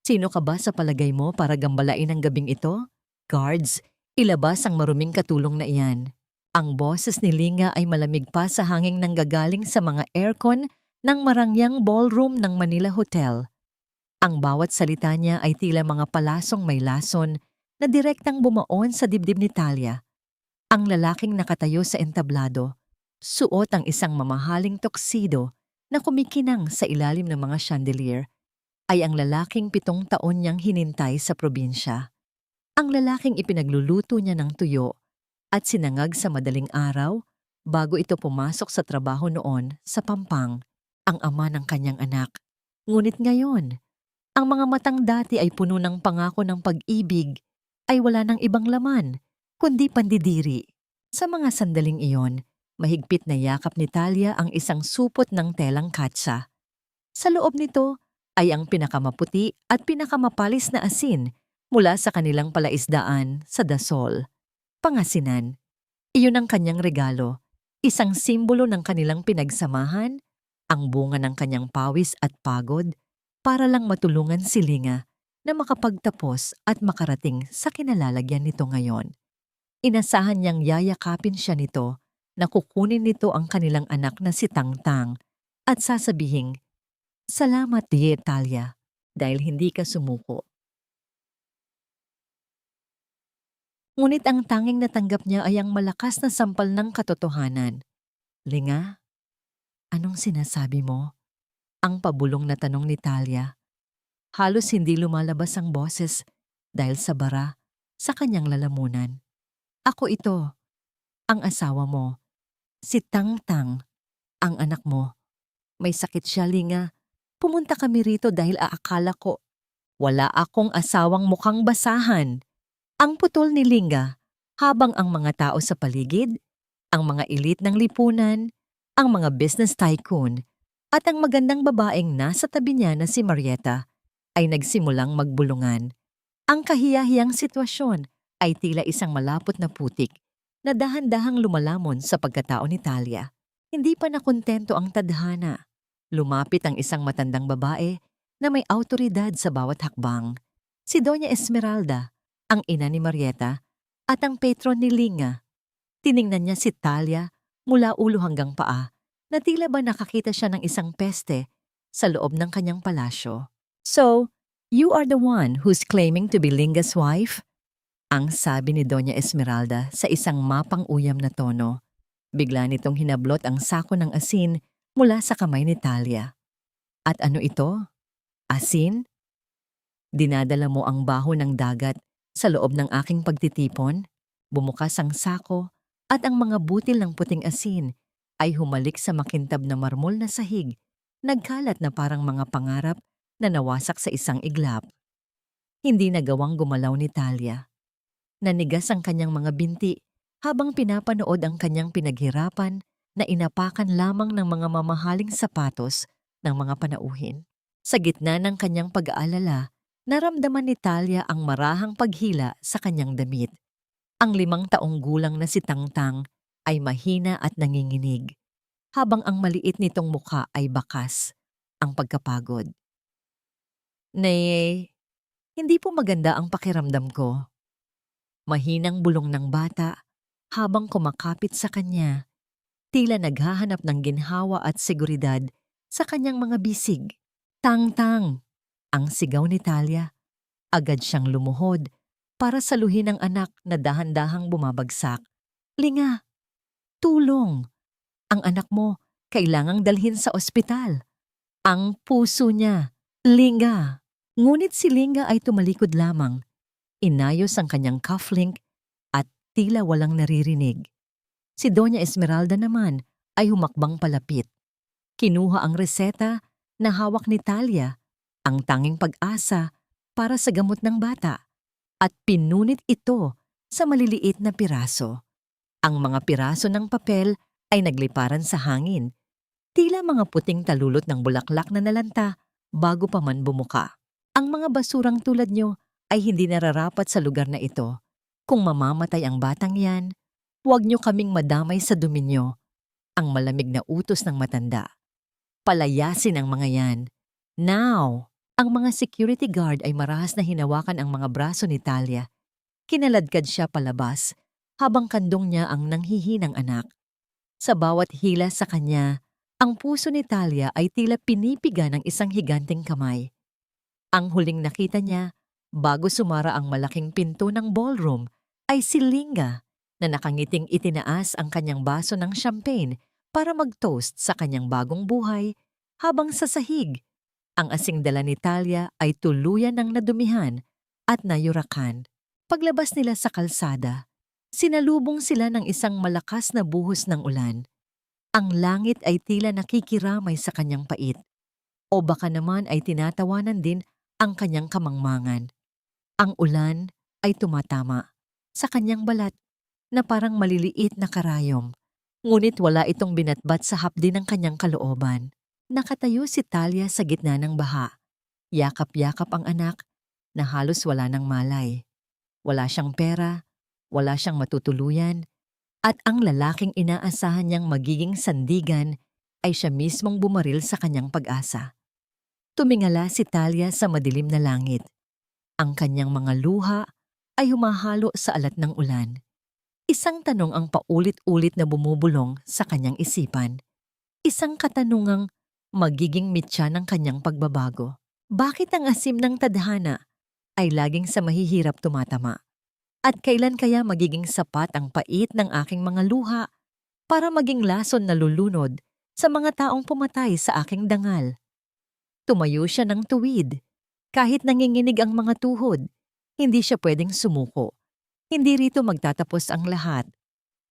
Sino ka ba sa palagay mo para gambalain ang gabing ito? Guards, ilabas ang maruming katulong na iyan. Ang boses ni Linga ay malamig pa sa hanging nanggagaling sa mga aircon ng marangyang ballroom ng Manila Hotel. Ang bawat salita niya ay tila mga palasong may lason na direktang bumaon sa dibdib ni Talia. Ang lalaking nakatayo sa entablado, suot ang isang mamahaling tuxedo na kumikinang sa ilalim ng mga chandelier, ay ang lalaking 7 taon niyang hinintay sa probinsya. Ang lalaking ipinagluluto niya ng tuyo at sinangag sa madaling araw bago ito pumasok sa trabaho noon sa Pampang, ang ama ng kanyang anak. Ngunit ngayon, ang mga matang dati ay puno ng pangako ng pag-ibig ay wala ng ibang laman, kundi pandidiri. Sa mga sandaling iyon, mahigpit na yakap ni Talia ang isang supot ng telang katsa. Sa loob nito ay ang pinakamaputi at pinakamapalis na asin mula sa kanilang palaisdaan sa Dasol. Pangasinan, iyon ang kanyang regalo, isang simbolo ng kanilang pinagsamahan, ang bunga ng kanyang pawis at pagod, para lang matulungan si Linga na makapagtapos at makarating sa kinalalagyan nito ngayon. Inasahan niyang yayakapin siya nito na kukunin nito ang kanilang anak na si Tangtang at sasabihing, "Salamat, Tia Talia, dahil hindi ka sumuko." Ngunit ang tanging natanggap niya ay ang malakas na sampal ng katotohanan. "Linga, anong sinasabi mo?" Ang pabulong na tanong ni Talia. Halos hindi lumalabas ang boses dahil sa bara sa kanyang lalamunan. "Ako ito, ang asawa mo, si Tangtang, ang anak mo. May sakit siya, Linga. Pumunta kami rito dahil aakala ko wala akong asawang mukhang basahan." Ang putol ni Linga habang ang mga tao sa paligid, ang mga elite ng lipunan, ang mga business tycoon, at ang magandang babaeng nasa tabi niya na si Marieta ay nagsimulang magbulungan. Ang kahiyahiyang sitwasyon ay tila isang malapot na putik na dahan-dahang lumalamon sa pagkatao ni Talia. Hindi pa nakontento ang tadhana. Lumapit ang isang matandang babae na may awtoridad sa bawat hakbang. Si Doña Esmeralda, ang ina ni Marieta, at ang patron ni Linga. Tiningnan niya si Talia mula ulo hanggang paa na tila ba nakakita siya ng isang peste sa loob ng kanyang palasyo. "So, you are the one who's claiming to be Linga's wife?" Ang sabi ni Doña Esmeralda sa isang mapang-uyam na tono. Bigla nitong hinablot ang sako ng asin mula sa kamay ni Talia. "At ano ito? Asin? Dinadala mo ang baho ng dagat sa loob ng aking pagtitipon?" Bumukas ang sako at ang mga butil ng puting asin ay humalik sa makintab na marmol na sahig, nagkalat na parang mga pangarap na nawasak sa isang iglap. Hindi nagawang gumalaw ni Talia. Nanigas ang kanyang mga binti habang pinapanood ang kanyang pinaghirapan na inapakan lamang ng mga mamahaling sapatos ng mga panauhin. Sa gitna ng kanyang pag-aalala, naramdaman ni Talia ang marahang paghila sa kanyang damit. Ang 5 taong gulang na si Tangtang ay mahina at nanginginig, habang ang maliit nitong mukha ay bakas, ang pagkapagod. "Nay, hindi po maganda ang pakiramdam ko." Mahinang bulong ng bata habang kumakapit sa kanya, tila naghahanap ng ginhawa at seguridad sa kanyang mga bisig. "Tangtang!" Ang sigaw ni Talia. Agad siyang lumuhod para saluhin ang anak na dahan-dahang bumabagsak. "Linga! Tulong! Ang anak mo kailangang dalhin sa ospital. Ang puso niya, Linga." Ngunit si Linga ay tumalikod lamang. Inayos ang kanyang cufflink at tila walang naririnig. Si Doña Esmeralda naman ay humakbang palapit. Kinuha ang reseta na hawak ni Talia, ang tanging pag-asa para sa gamot ng bata, at pinunit ito sa maliliit na piraso. Ang mga piraso ng papel ay nagliparan sa hangin, tila mga puting talulot ng bulaklak na nalanta bago pa man bumuka. "Ang mga basurang tulad nyo ay hindi nararapat sa lugar na ito. Kung mamamatay ang batang yan, huwag nyo kaming madamay sa dumi nyo." Ang malamig na utos ng matanda. "Palayasin ang mga yan. Now!" Ang mga security guard ay marahas na hinawakan ang mga braso ni Talia. Kinaladkad siya palabas habang kandong niya ang nanghihinang anak. Sa bawat hila sa kanya, ang puso ni Talia ay tila pinipiga ng isang higanting kamay. Ang huling nakita niya, bago sumara ang malaking pinto ng ballroom, ay si Linga na nakangiting itinaas ang kanyang baso ng champagne para mag-toast sa kanyang bagong buhay, habang sa sahig, ang asing dala ni Talia ay tuluyan ng nadumihan at nayurakan. Paglabas nila sa kalsada, sinalubong sila ng isang malakas na buhos ng ulan. Ang langit ay tila nakikiramay sa kanyang pait, o baka naman ay tinatawanan din ang kanyang kamangmangan. Ang ulan ay tumatama sa kanyang balat na parang maliliit na karayom, ngunit wala itong binatbat sa hapdi ng kanyang kalooban. Nakatayo si Talia sa gitna ng baha. Yakap-yakap ang anak na halos wala ng malay. Wala siyang pera, wala siyang matutuluyan, at ang lalaking inaasahan niyang magiging sandigan ay siya mismong bumaril sa kanyang pag-asa. Tumingala si Talia sa madilim na langit. Ang kanyang mga luha ay humahalo sa alat ng ulan. Isang tanong ang paulit-ulit na bumubulong sa kanyang isipan. Isang katanungang magiging mitya ng kanyang pagbabago. Bakit ang asim ng tadhana ay laging sa mahihirap tumatama? At kailan kaya magiging sapat ang pait ng aking mga luha para maging lason na lulunod sa mga taong pumatay sa aking dangal? Tumayo siya ng tuwid. Kahit nanginginig ang mga tuhod, hindi siya pwedeng sumuko. Hindi rito magtatapos ang lahat.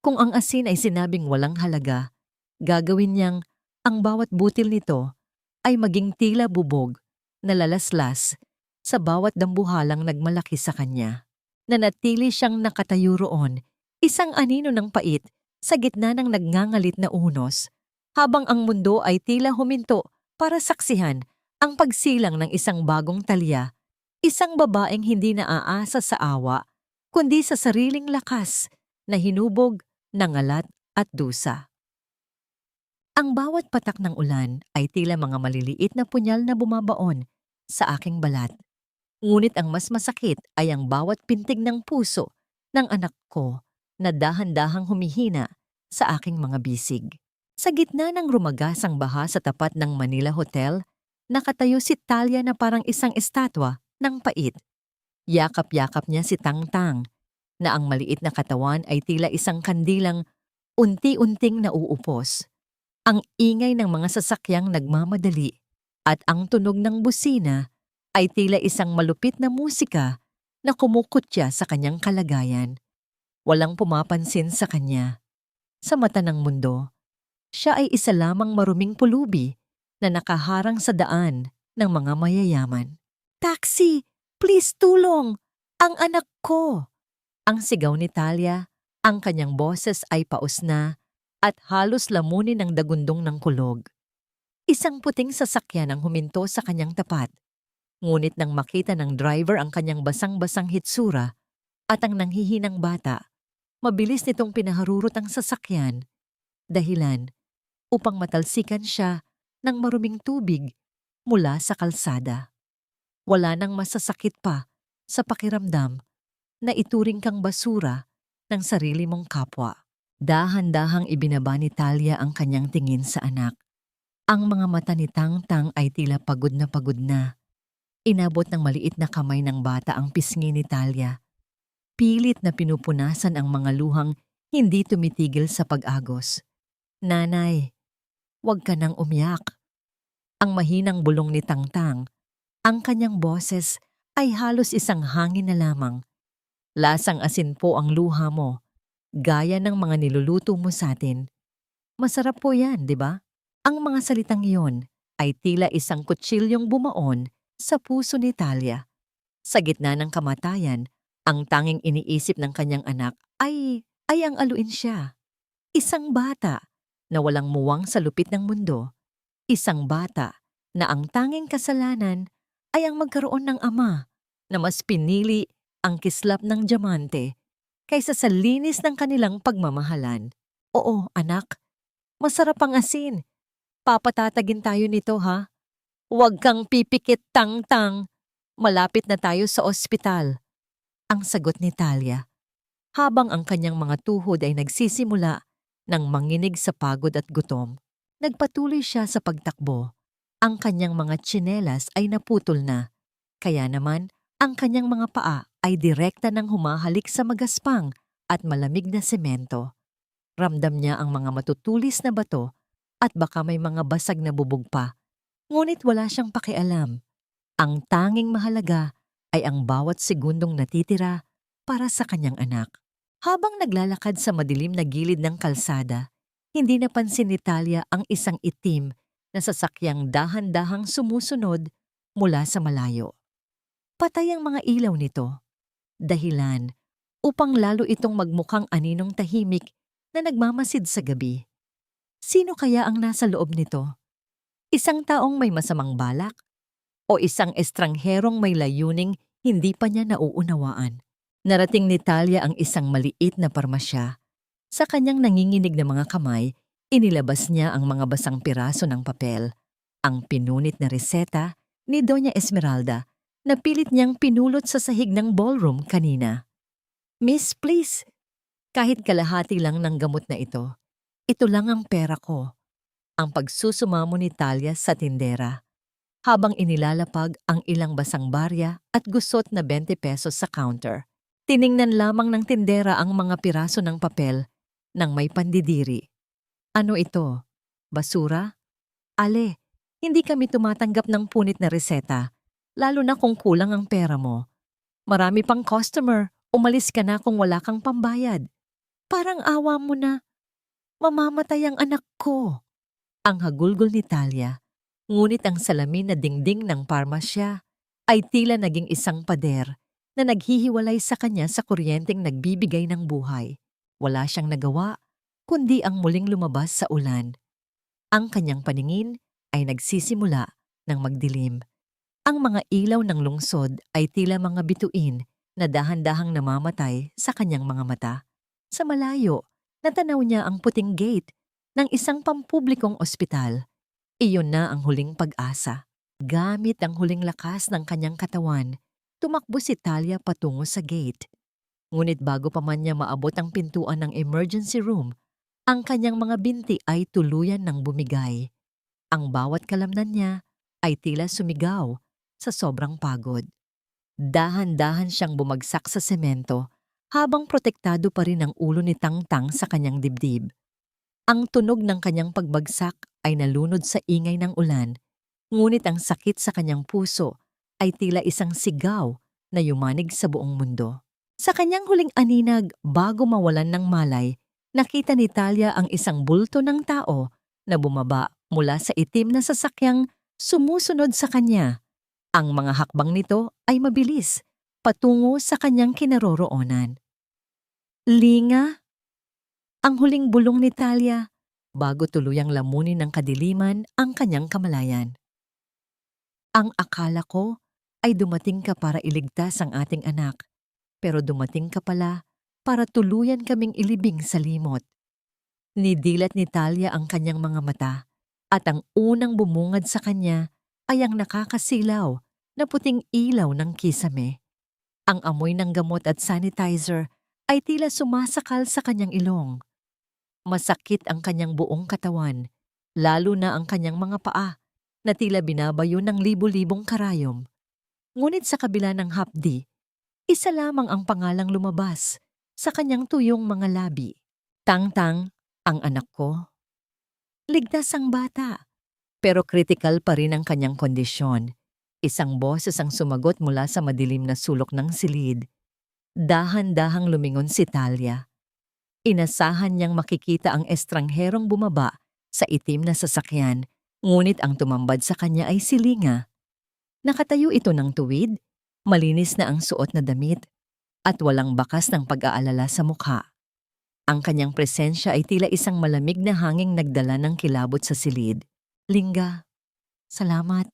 Kung ang asin ay sinabing walang halaga, gagawin niyang ang bawat butil nito ay maging tila bubog na lalaslas sa bawat dambuhalang nagmalaki sa kanya. Nanatili siyang nakatayo roon, isang anino ng pait sa gitna ng nagngangalit na unos, habang ang mundo ay tila huminto para saksihan ang pagsilang ng isang bagong Talia, isang babaeng hindi naaasa sa awa, kundi sa sariling lakas na hinubog ng alat at dusa. Ang bawat patak ng ulan ay tila mga maliliit na punyal na bumabaon sa aking balat. Ngunit ang mas masakit ay ang bawat pintig ng puso ng anak ko na dahan-dahang humihina sa aking mga bisig. Sa gitna ng rumagasang baha sa tapat ng Manila Hotel, nakatayo si Talia na parang isang estatwa ng pait. Yakap-yakap niya si Tangtang, na ang maliit na katawan ay tila isang kandilang unti-unting nauupos. Ang ingay ng mga sasakyang nagmamadali at ang tunog ng busina ay tila isang malupit na musika na kumukutya sa kanyang kalagayan. Walang pumapansin sa kanya. Sa mata ng mundo, siya ay isa lamang maruming pulubi na nakaharang sa daan ng mga mayayaman. "Taxi! Please tulong! Ang anak ko!" Ang sigaw ni Talia, ang kanyang boses ay paus na at halos lamunin ng dagundong ng kulog. Isang puting sasakyan ang huminto sa kanyang tapat. Ngunit nang makita ng driver ang kanyang basang-basang hitsura at ang nanghihinang bata, mabilis nitong pinaharurot ang sasakyan, dahilan upang matalsikan siya ng maruming tubig mula sa kalsada. Wala nang masasakit pa sa pakiramdam na ituring kang basura ng sarili mong kapwa. Dahan-dahang ibinaba ni Talia ang kanyang tingin sa anak. Ang mga mata ni Tangtang ay tila pagod na pagod na. Inabot ng maliit na kamay ng bata ang pisngi ni Talia. Pilit na pinupunasan ang mga luhang hindi tumitigil sa pag-agos. "Nanay, huwag ka nang umiyak." Ang mahinang bulong ni Tangtang, ang kanyang boses ay halos isang hangin na lamang. "Lasang asin po ang luha mo, gaya ng mga niluluto mo sa atin. Masarap po yan, di ba?" Ang mga salitang iyon ay tila isang kutsilyong bumaon sa puso ni Talia. Sa gitna ng kamatayan, ang tanging iniisip ng kanyang anak ay ang aluin siya. Isang bata na walang muwang sa lupit ng mundo. Isang bata na ang tanging kasalanan ay ang magkaroon ng ama na mas pinili ang kislap ng diamante kaysa sa linis ng kanilang pagmamahalan. "Oo, anak, masarap ang asin. Papatatagin tayo nito, ha? Huwag kang pipikit, Tang-Tang. Malapit na tayo sa ospital. Ang sagot ni Talia, habang ang kanyang mga tuhod ay nagsisimula ng manginig sa pagod at gutom. Nagpatuloy siya sa pagtakbo. Ang kanyang mga tsinelas ay naputol na. Kaya naman, ang kanyang mga paa ay direkta ng humahalik sa magaspang at malamig na semento. Ramdam niya ang mga matutulis na bato at baka may mga basag na bubog pa. Ngunit wala siyang pakialam. Ang tanging mahalaga ay ang bawat segundong natitira para sa kanyang anak. Habang naglalakad sa madilim na gilid ng kalsada, hindi napansin ni Talia ang isang itim na sasakyang dahan-dahang sumusunod mula sa malayo. Patay ang mga ilaw nito, dahilan upang lalo itong magmukhang aninong tahimik na nagmamasid sa gabi. Sino kaya ang nasa loob nito? Isang taong may masamang balak? O isang estrangherong may layuning hindi pa niya nauunawaan? Narating ni Talia ang isang maliit na parmasya. Sa kanyang nanginginig na mga kamay, inilabas niya ang mga basang piraso ng papel. Ang pinunit na reseta ni Doña Esmeralda na pilit niyang pinulot sa sahig ng ballroom kanina. "Miss, please, kahit kalahati lang ng gamot na ito. Ito lang ang pera ko." Ang pagsusumamo ni Talia sa tindera, habang inilalapag ang ilang basang barya at gusot na 20 pesos sa counter. Tiningnan lamang ng tindera ang mga piraso ng papel nang may pandidiri. "Ano ito? Basura? Ale, hindi kami tumatanggap ng punit na reseta, lalo na kung kulang ang pera mo. Marami pang customer, umalis ka na kung wala kang pambayad. Parang awa mo na, mamamatay ang anak ko." Ang hagulgol ni Talia, ngunit ang salamin na dingding ng parmasya ay tila naging isang pader na naghihiwalay sa kanya sa kuryenteng nagbibigay ng buhay. Wala siyang nagawa, kundi ang muling lumabas sa ulan. Ang kanyang paningin ay nagsisimula ng magdilim. Ang mga ilaw ng lungsod ay tila mga bituin na dahan-dahang namamatay sa kanyang mga mata. Sa malayo, natanaw niya ang puting gate ng isang pampublikong ospital. Iyon na ang huling pag-asa. Gamit ang huling lakas ng kanyang katawan, tumakbo si Talia patungo sa gate. Ngunit bago pa man niya maabot ang pintuan ng emergency room, ang kanyang mga binti ay tuluyan ng bumigay. Ang bawat kalamnan niya ay tila sumigaw sa sobrang pagod. Dahan-dahan siyang bumagsak sa semento habang protektado pa rin ang ulo ni Tang-Tang sa kanyang dibdib. Ang tunog ng kanyang pagbagsak ay nalunod sa ingay ng ulan, ngunit ang sakit sa kanyang puso ay tila isang sigaw na yumanig sa buong mundo. Sa kanyang huling aninag bago mawalan ng malay, nakita ni Talia ang isang bulto ng tao na bumaba mula sa itim na sasakyang sumusunod sa kanya. Ang mga hakbang nito ay mabilis, patungo sa kanyang kinaroroonan. "Linga?" Ang huling bulong ni Talia bago tuluyang lamunin ng kadiliman ang kanyang kamalayan. "Ang akala ko ay dumating ka para iligtas ang ating anak, pero dumating ka pala para tuluyan kaming ilibing sa limot." Nidilat ni Talia ang kanyang mga mata at ang unang bumungad sa kanya ay ang nakakasilaw na puting ilaw ng kisame. Ang amoy ng gamot at sanitizer ay tila sumasakal sa kanyang ilong. Masakit ang kanyang buong katawan, lalo na ang kanyang mga paa na tila binabayo ng libu-libong karayom. Ngunit sa kabila ng hapdi, isa lamang ang pangalang lumabas sa kanyang tuyong mga labi. "Tang-Tang, ang anak ko." Ligtas ang bata, pero kritikal pa rin ang kanyang kondisyon. Isang boses ang sumagot mula sa madilim na sulok ng silid. Dahan-dahang lumingon si Talia. Inasahan niyang makikita ang estrangherong bumaba sa itim na sasakyan, ngunit ang tumambad sa kanya ay si Linga. Nakatayo ito ng tuwid, malinis na ang suot na damit, at walang bakas ng pag-aalala sa mukha. Ang kanyang presensya ay tila isang malamig na hanging nagdala ng kilabot sa silid. "Linga, salamat.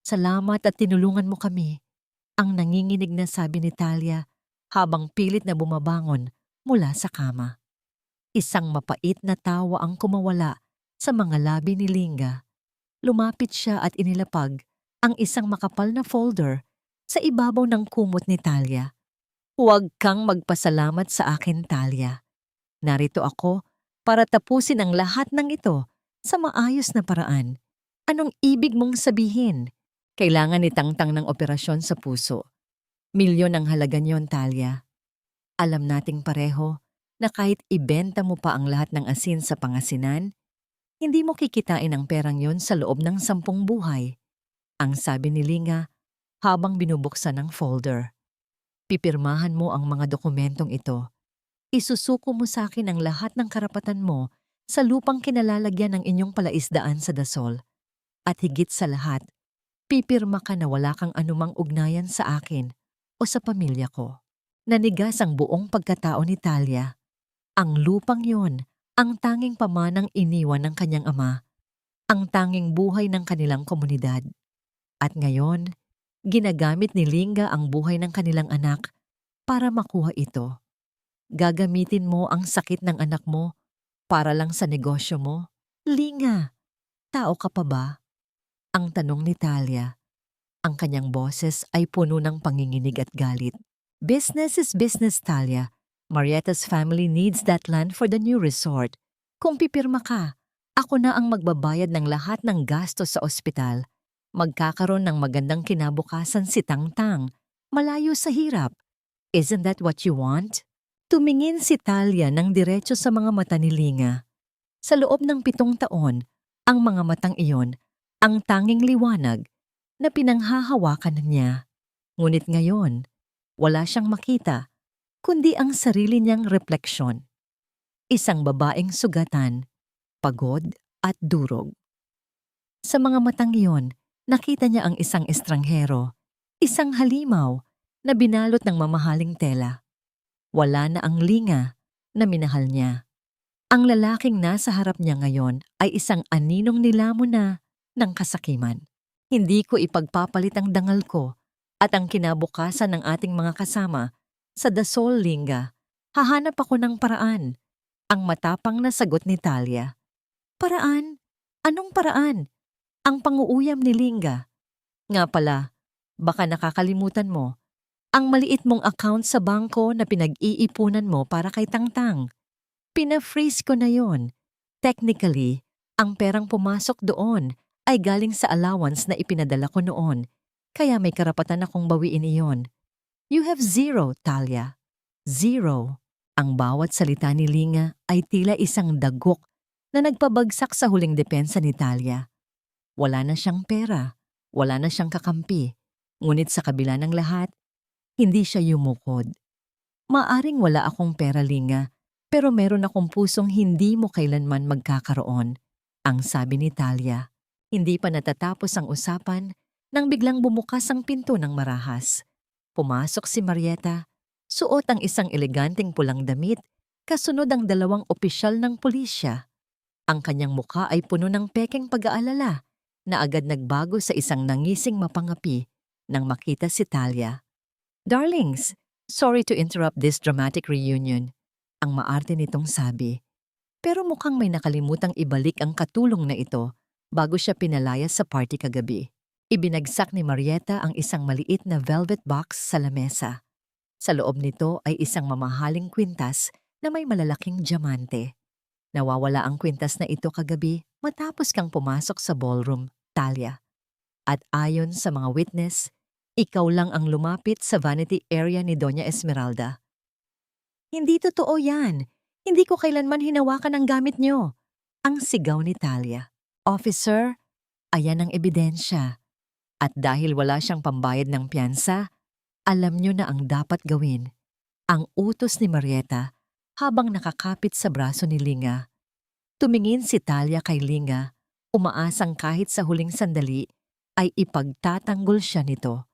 Salamat at tinulungan mo kami." Ang nanginginig na sabi ni Talia habang pilit na bumabangon mula sa kama. Isang mapait na tawa ang kumawala sa mga labi ni Linga. Lumapit siya at inilapag ang isang makapal na folder sa ibabaw ng kumot ni Talia. Huwag kang magpasalamat sa akin, Talia. Narito ako para tapusin ang lahat ng ito sa maayos na paraan. Anong ibig mong sabihin? Kailangan ni Tangtang ng operasyon sa puso. Milyon ang halaga niyon, Talia. Alam nating pareho na kahit ibenta mo pa ang lahat ng asin sa Pangasinan, hindi mo kikitain ang perang yon sa loob ng 10 buhay. Ang sabi ni Linga habang binubuksan ang folder. Pipirmahan mo ang mga dokumentong ito. Isusuko mo sa akin ang lahat ng karapatan mo sa lupang kinalalagyan ng inyong palaisdaan sa Dasol. At higit sa lahat, pipirma ka na wala kang anumang ugnayan sa akin o sa pamilya ko. Nanigas ang buong pagkatao ni Talia. Ang lupang yon, ang tanging pamanang iniwan ng kanyang ama, ang tanging buhay ng kanilang komunidad. At ngayon, ginagamit ni Linga ang buhay ng kanilang anak para makuha ito. Gagamitin mo ang sakit ng anak mo para lang sa negosyo mo? Linga, tao ka pa ba? Ang tanong ni Talia. Ang kanyang boses ay puno ng panginginig at galit. Business is business, Talia. Marietta's family needs that land for the new resort. Kung pipirma ka, ako na ang magbabayad ng lahat ng gastos sa ospital. Magkakaroon ng magandang kinabukasan si Tangtang, malayo sa hirap. Isn't that what you want? Tumingin si Talia ng diretso sa mga mata ni Linga. Sa loob ng 7 taon, ang mga matang iyon ang tanging liwanag na pinanghahawakan niya. Ngunit ngayon, wala siyang makita, kundi ang sarili niyang refleksyon. Isang babaeng sugatan, pagod at durog. Sa mga matang iyon, nakita niya ang isang estranghero, isang halimaw na binalot ng mamahaling tela. Wala na ang Linga na minahal niya. Ang lalaking nasa harap niya ngayon ay isang aninong nilamon na ng kasakiman. Hindi ko ipagpapalit ang dangal ko at ang kinabukasan ng ating mga kasama sa Dasol, Linga. Hahanap ako ng paraan. Ang matapang na sagot ni Talia. Paraan? Anong paraan? Ang panguuyam ni Linga. Nga pala, baka nakakalimutan mo, ang maliit mong account sa bangko na pinag-iipunan mo para kay Tangtang. Pina-freeze ko na yon. Technically, ang perang pumasok doon ay galing sa allowance na ipinadala ko noon, kaya may karapatan akong bawiin iyon. You have zero, Talia. Zero. Ang bawat salita ni Linga ay tila isang dagok na nagpabagsak sa huling depensa ni Talia. Wala na siyang pera, wala na siyang kakampi, ngunit sa kabila ng lahat, hindi siya yumukod. Maaring wala akong pera, Linga, pero meron akong pusong hindi mo kailanman magkakaroon, ang sabi ni Talia. Hindi pa natatapos ang usapan nang biglang bumukas ang pinto ng marahas. Pumasok si Marietta, suot ang isang eleganteng pulang damit, kasunod ang 2 opisyal ng pulisya. Ang kanyang mukha ay puno ng pekeng pag-aalala na agad nagbago sa isang nangising mapangapi nang makita si Talia. Darlings, sorry to interrupt this dramatic reunion, ang maarte nitong sabi. Pero mukhang may nakalimutang ibalik ang katulong na ito bago siya pinalaya sa party kagabi. Ibinagsak ni Marietta ang isang maliit na velvet box sa lamesa. Sa loob nito ay isang mamahaling kwintas na may malalaking diamante. Nawawala ang kwintas na ito kagabi matapos kang pumasok sa ballroom, Talia. At ayon sa mga witness, ikaw lang ang lumapit sa vanity area ni Doña Esmeralda. Hindi totoo yan. Hindi ko kailanman hinawakan ang gamit niyo. Ang sigaw ni Talia. Officer, ayan ang ebidensya. At dahil wala siyang pambayad ng piyansa, alam niyo na ang dapat gawin. Ang utos ni Marietta habang nakakapit sa braso ni Linga. Tumingin si Talia kay Linga, umaasang kahit sa huling sandali ay ipagtatanggol siya nito.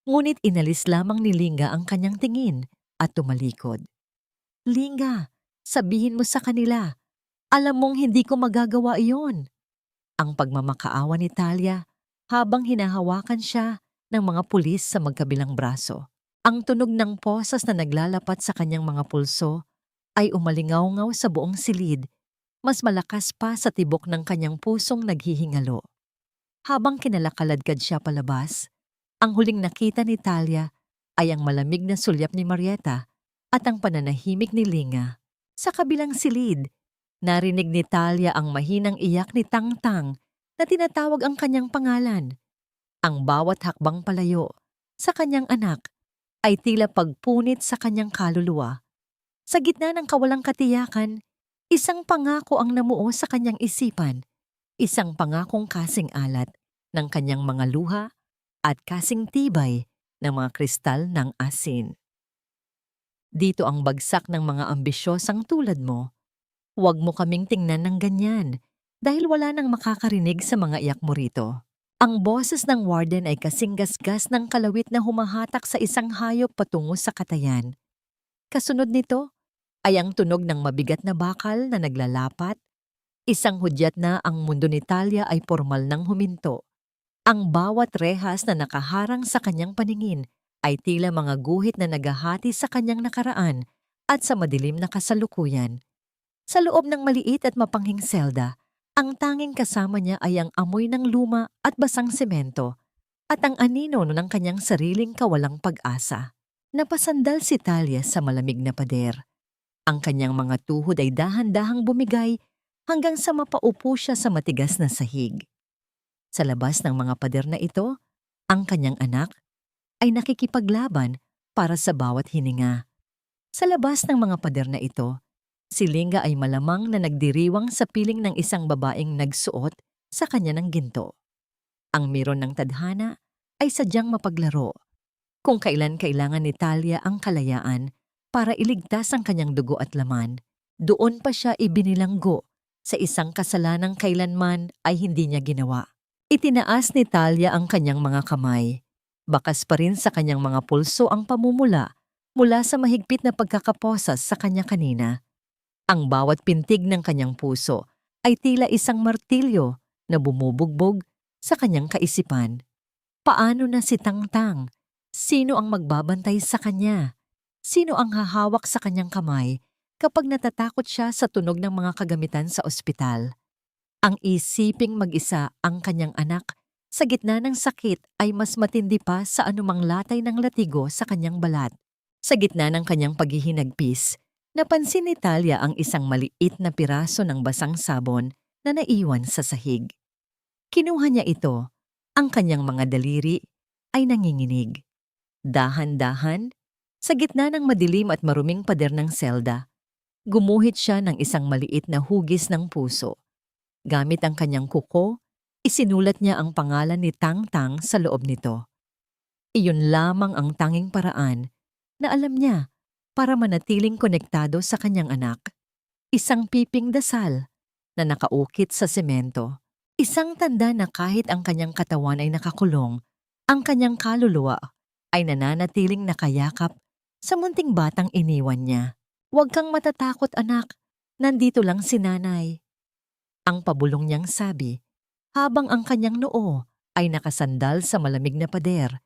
Ngunit inalis lamang ni Linga ang kanyang tingin at tumalikod. Linga, sabihin mo sa kanila, alam mong hindi ko magagawa iyon. Ang pagmamakaawa ni Talia habang hinahawakan siya ng mga pulis sa magkabilang braso. Ang tunog ng posas na naglalapat sa kanyang mga pulso ay umalingaw-ngaw sa buong silid, mas malakas pa sa tibok ng kanyang pusong naghihingalo. Habang kinalakaladkad siya palabas, ang huling nakita ni Talia ay ang malamig na sulyap ni Marieta at ang pananahimik ni Linga. Sa kabilang silid, narinig ni Talia ang mahinang iyak ni Tangtang na tinatawag ang kanyang pangalan. Ang bawat hakbang palayo sa kanyang anak ay tila pagpunit sa kanyang kaluluwa. Sa gitna ng kawalang katiyakan, isang pangako ang namuo sa kanyang isipan, isang pangakong kasing alat ng kanyang mga luha at kasing tibay ng mga kristal ng asin. Dito ang bagsak ng mga ambisyosang tulad mo. Huwag mo kaming tingnan ng ganyan dahil wala nang makakarinig sa mga iyak mo rito. Ang boses ng warden ay kasing gasgas ng kalawit na humahatak sa isang hayop patungo sa katayan. Kasunod nito ay ang tunog ng mabigat na bakal na naglalapat. Isang hudyat na ang mundo ni Talia ay formal nang huminto. Ang bawat rehas na nakaharang sa kanyang paningin ay tila mga guhit na naghahati sa kanyang nakaraan at sa madilim na kasalukuyan. Sa loob ng maliit at mapanghing selda, ang tanging kasama niya ay ang amoy ng luma at basang semento at ang anino ng kanyang sariling kawalang pag-asa. Napasandal si Talia sa malamig na pader. Ang kanyang mga tuhod ay dahan-dahang bumigay hanggang sa mapaupo siya sa matigas na sahig. Sa labas ng mga pader na ito, ang kanyang anak ay nakikipaglaban para sa bawat hininga. Sa labas ng mga pader na ito, si Linga ay malamang na nagdiriwang sa piling ng isang babaeng nagsuot sa kanya ng ginto. Ang miron ng tadhana ay sadyang mapaglaro. Kung kailan kailangan ni Talia ang kalayaan para iligtas ang kanyang dugo at laman, doon pa siya ibinilanggo sa isang kasalanang kailanman ay hindi niya ginawa. Itinaas ni Talia ang kanyang mga kamay. Bakas pa rin sa kanyang mga pulso ang pamumula mula sa mahigpit na pagkakaposas sa kanya kanina. Ang bawat pintig ng kanyang puso ay tila isang martilyo na bumubugbog sa kanyang kaisipan. Paano na si Tangtang? Sino ang magbabantay sa kanya? Sino ang hahawak sa kanyang kamay kapag natatakot siya sa tunog ng mga kagamitan sa ospital? Ang isiping mag-isa ang kanyang anak sa gitna ng sakit ay mas matindi pa sa anumang latay ng latigo sa kanyang balat. Sa gitna ng kanyang paghihinagpis, napansin ni Talia ang isang maliit na piraso ng basang sabon na naiwan sa sahig. Kinuha niya ito, ang kanyang mga daliri ay nanginginig. Dahan-dahan, sa gitna ng madilim at maruming pader ng selda, gumuhit siya ng isang maliit na hugis ng puso. Gamit ang kanyang kuko, isinulat niya ang pangalan ni Tangtang sa loob nito. Iyon lamang ang tanging paraan na alam niya para manatiling konektado sa kanyang anak. Isang piping dasal na nakaukit sa semento. Isang tanda na kahit ang kanyang katawan ay nakakulong, ang kanyang kaluluwa ay nananatiling nakayakap sa munting batang iniwan niya. Huwag kang matatakot anak, nandito lang si nanay. Ang pabulong niyang sabi, habang ang kanyang noo ay nakasandal sa malamig na pader.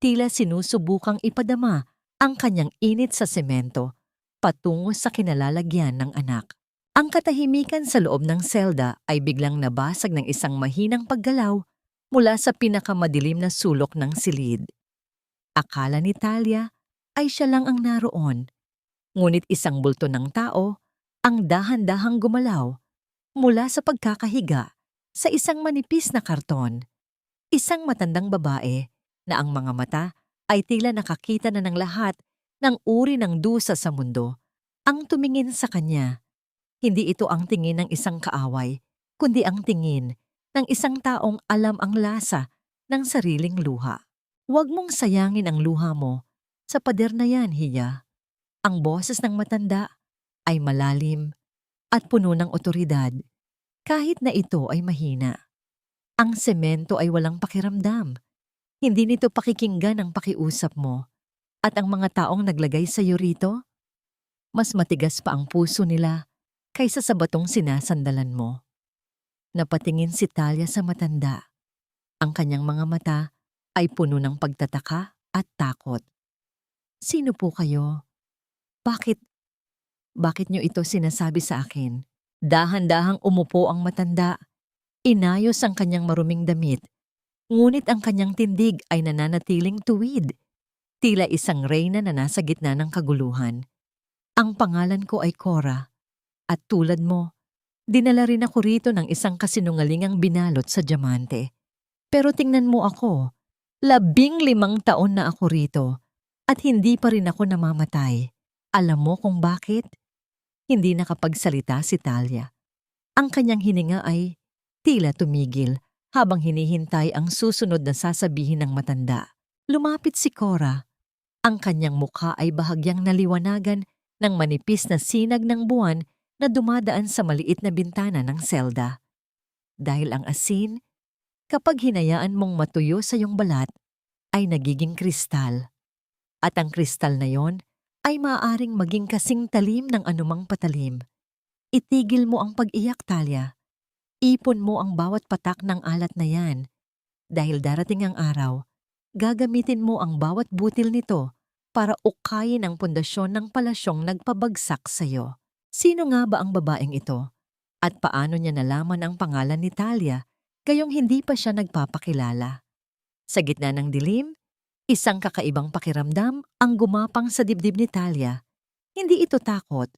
Tila sinusubukang ipadama ang kanyang init sa semento patungo sa kinalalagyan ng anak. Ang katahimikan sa loob ng selda ay biglang nabasag ng isang mahinang paggalaw mula sa pinakamadilim na sulok ng silid. Akala ni Talia ay siya lang ang naroon, ngunit isang bulto ng tao ang dahan-dahang gumalaw mula sa pagkakahiga sa isang manipis na karton. Isang matandang babae na ang mga mata ay tila nakakita na ng lahat ng uri ng dusa sa mundo ang tumingin sa kanya. Hindi ito ang tingin ng isang kaaway, kundi ang tingin ng isang taong alam ang lasa ng sariling luha. Huwag mong sayangin ang luha mo sa pader na yan, Hiya. Ang boses ng matanda ay malalim at puno ng otoridad, kahit na ito ay mahina. Ang semento ay walang pakiramdam. Hindi nito pakikinggan ang pakiusap mo. At ang mga taong naglagay sa iyo rito, mas matigas pa ang puso nila kaysa sa batong sinasandalan mo. Napatingin si Talia sa matanda. Ang kanyang mga mata ay puno ng pagtataka at takot. Sino po kayo? Bakit niyo ito sinasabi sa akin? Dahan-dahang umupo ang matanda. Inayos ang kanyang maruming damit Ngunit ang kanyang tindig ay nananatiling tuwid, tila isang reyna na nasa gitna ng kaguluhan. Ang pangalan ko ay Cora, at tulad mo, dinala rin ako rito ng isang kasinungalingang binalot sa diamante. Pero tingnan mo ako, 15 taon na ako rito at hindi pa rin ako namamatay. Alam mo kung bakit? Hindi nakapagsalita si Talia. Ang kanyang hininga ay tila tumigil habang hinihintay ang susunod na sasabihin ng matanda. Lumapit si Cora. Ang kanyang mukha ay bahagyang naliwanagan ng manipis na sinag ng buwan na dumadaan sa maliit na bintana ng selda. Dahil ang asin, kapag hinayaan mong matuyo sa iyong balat, ay nagiging kristal. At ang kristal na yon ay maaaring maging kasing talim ng anumang patalim. Itigil mo ang pag-iyak, Talia. Ipon mo ang bawat patak ng alat na yan. Dahil darating ang araw, gagamitin mo ang bawat butil nito para ukayin ang pundasyon ng palasyong nagpabagsak sa iyo. Sino nga ba ang babaeng ito? At paano niya nalaman ang pangalan ni Talia gayong hindi pa siya nagpapakilala? Sa gitna ng dilim, isang kakaibang pakiramdam ang gumapang sa dibdib ni Talia. Hindi ito takot,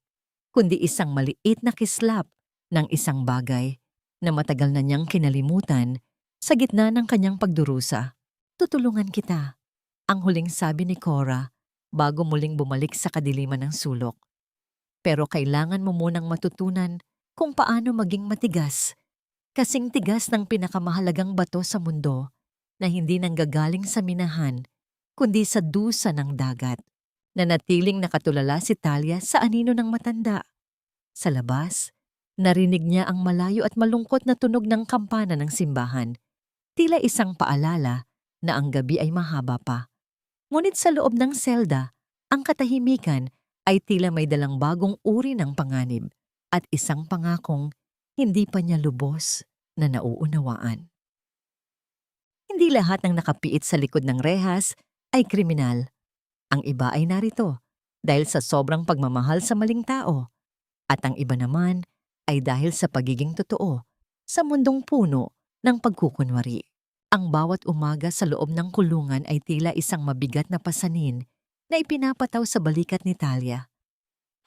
kundi isang maliit na kislap ng isang bagay na matagal na niyang kinalimutan sa gitna ng kanyang pagdurusa. Tutulungan kita, ang huling sabi ni Cora bago muling bumalik sa kadiliman ng sulok. Pero kailangan mo munang matutunan kung paano maging matigas, kasing tigas ng pinakamahalagang bato sa mundo na hindi nanggagaling sa minahan, kundi sa dusa ng dagat. Nanatiling nakatulala si Talia sa anino ng matanda. Sa labas, narinig niya ang malayo at malungkot na tunog ng kampana ng simbahan. Tila isang paalala na ang gabi ay mahaba pa. Ngunit sa loob ng selda, ang katahimikan ay tila may dalang bagong uri ng panganib at isang pangakong hindi pa niya lubos na nauunawaan. Hindi lahat ng nakapiit sa likod ng rehas ay kriminal. Ang iba ay narito dahil sa sobrang pagmamahal sa maling tao. At ang iba naman ay dahil sa pagiging totoo sa mundong puno ng pagkukunwari. Ang bawat umaga sa loob ng kulungan ay tila isang mabigat na pasanin na ipinapataw sa balikat ni Talia.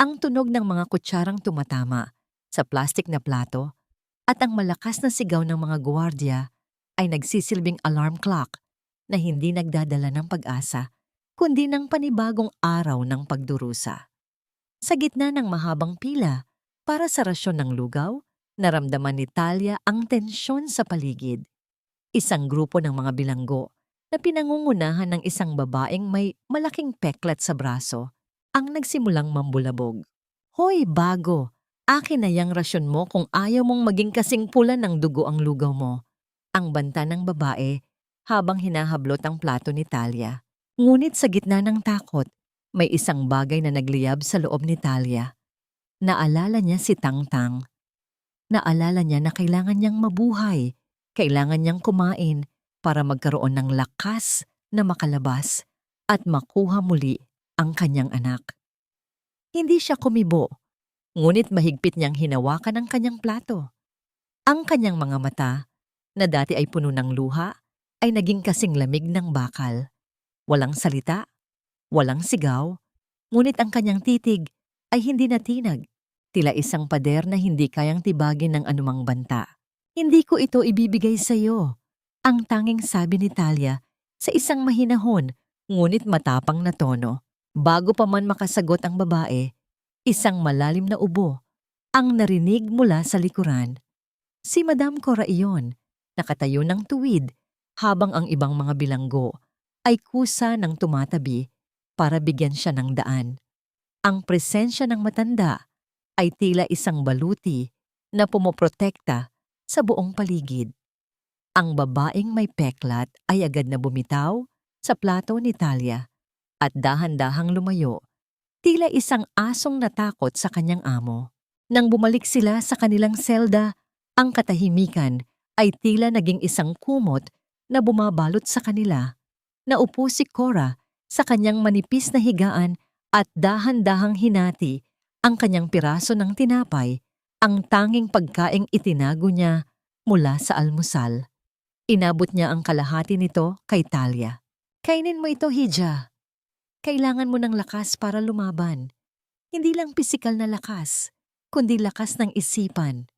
Ang tunog ng mga kutsarang tumatama sa plastik na plato at ang malakas na sigaw ng mga gwardiya ay nagsisilbing alarm clock na hindi nagdadala ng pag-asa kundi ng panibagong araw ng pagdurusa. Sa gitna ng mahabang pila para sa rasyon ng lugaw, naramdaman ni Talia ang tensyon sa paligid. Isang grupo ng mga bilanggo na pinangungunahan ng isang babaeng may malaking peklat sa braso ang nagsimulang mambulabog. Hoy, bago! Akin na yang rasyon mo kung ayaw mong maging kasing pula ng dugo ang lugaw mo. Ang banta ng babae habang hinahablot ang plato ni Talia. Ngunit sa gitna ng takot, may isang bagay na nagliyab sa loob ni Talia. Naalala niya si Tangtang. Naalala niya na kailangan niyang mabuhay, kailangan niyang kumain para magkaroon ng lakas na makalabas at makuha muli ang kanyang anak. Hindi siya kumibo, ngunit mahigpit niyang hinawakan ang kanyang plato. Ang kanyang mga mata, na dati ay puno ng luha, ay naging kasing lamig ng bakal. Walang salita, walang sigaw, ngunit ang kanyang titig ay hindi natinag, tila isang pader na hindi kayang tibagin ng anumang banta. Hindi ko ito ibibigay sa iyo, ang tanging sabi ni Talia sa isang mahinahon ngunit matapang na tono. Bago pa man makasagot ang babae, isang malalim na ubo ang narinig mula sa likuran. Si Madam Cora iyon, nakatayo ng tuwid habang ang ibang mga bilanggo ay kusa ng tumatabi para bigyan siya ng daan. Ang presensya ng matanda ay tila isang baluti na pumoprotekta sa buong paligid. Ang babaeng may peklat ay agad na bumitaw sa plato ni Talia at dahan-dahang lumayo, tila isang asong natakot sa kanyang amo. Nang bumalik sila sa kanilang selda, ang katahimikan ay tila naging isang kumot na bumabalot sa kanila. Naupo si Cora sa kanyang manipis na higaan at dahan-dahang hinati ang kanyang piraso ng tinapay, ang tanging pagkaing itinago niya mula sa almusal. Inabot niya ang kalahati nito kay Talia. Kainin mo ito, Hija. Kailangan mo ng lakas para lumaban. Hindi lang pisikal na lakas, kundi lakas ng isipan.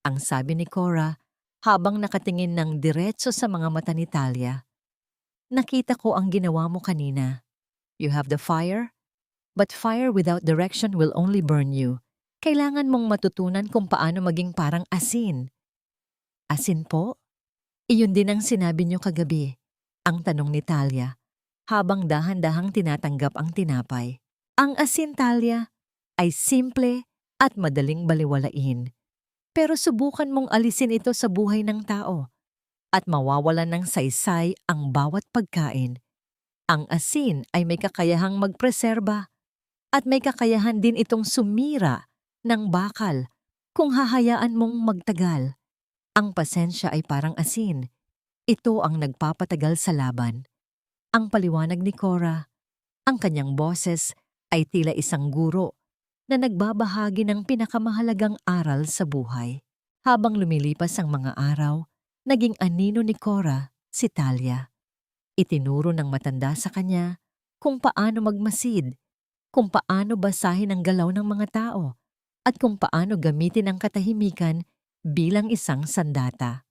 Ang sabi ni Cora habang nakatingin ng diretso sa mga mata ni Talia. Nakita ko ang ginawa mo kanina. You have the fire, but fire without direction will only burn you. Kailangan mong matutunan kung paano maging parang asin. Asin po? Iyon din ang sinabi niyo kagabi, ang tanong ni Talia, habang dahan-dahang tinatanggap ang tinapay. Ang asin, Talia, ay simple at madaling baliwalain. Pero subukan mong alisin ito sa buhay ng tao at mawawalan ng saysay ang bawat pagkain. Ang asin ay may kakayahang magpreserba at may kakayahan din itong sumira ng bakal kung hahayaan mong magtagal. Ang pasensya ay parang asin. Ito ang nagpapatagal sa laban. Ang paliwanag ni Cora, ang kanyang boses ay tila isang guro na nagbabahagi ng pinakamahalagang aral sa buhay. Habang lumilipas ang mga araw, naging anino ni Cora si Talia. Itinuro ng matanda sa kanya kung paano magmasid, kung paano basahin ang galaw ng mga tao, at kung paano gamitin ang katahimikan bilang isang sandata.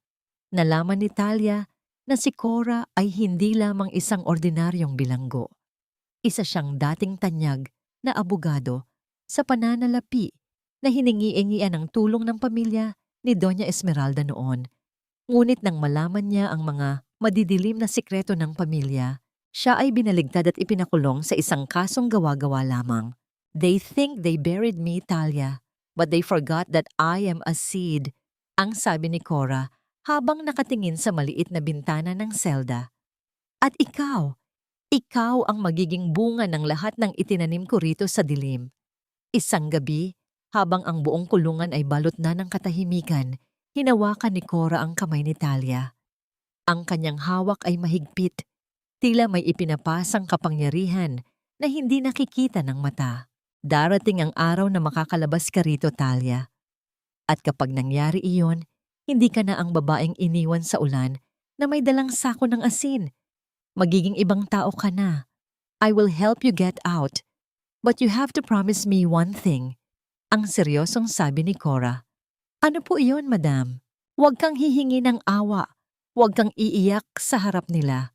Nalaman ni Talia na si Cora ay hindi lamang isang ordinaryong bilanggo. Isa siyang dating tanyag na abogado sa pananalapi na hiningi-ingian ng tulong ng pamilya ni Doña Esmeralda noon. Ngunit nang malaman niya ang mga madidilim na sikreto ng pamilya, siya ay binaligtad at ipinakulong sa isang kasong gawa-gawa lamang. They think they buried me, Talia, but they forgot that I am a seed, ang sabi ni Cora habang nakatingin sa maliit na bintana ng selda. At ikaw ang magiging bunga ng lahat ng itinanim ko rito sa dilim. Isang gabi, habang ang buong kulungan ay balot na ng katahimikan, hinawakan ni Cora ang kamay ni Talia. Ang kanyang hawak ay mahigpit, tila may ipinapasang kapangyarihan na hindi nakikita ng mata. Darating ang araw na makakalabas ka rito, Talia. At kapag nangyari iyon, hindi ka na ang babaeng iniwan sa ulan na may dalang sako ng asin. Magiging ibang tao ka na. I will help you get out. But you have to promise me one thing. Ang seryosong sabi ni Cora. Ano po iyon, madam? Huwag kang hihingi ng awa. Huwag kang iiyak sa harap nila.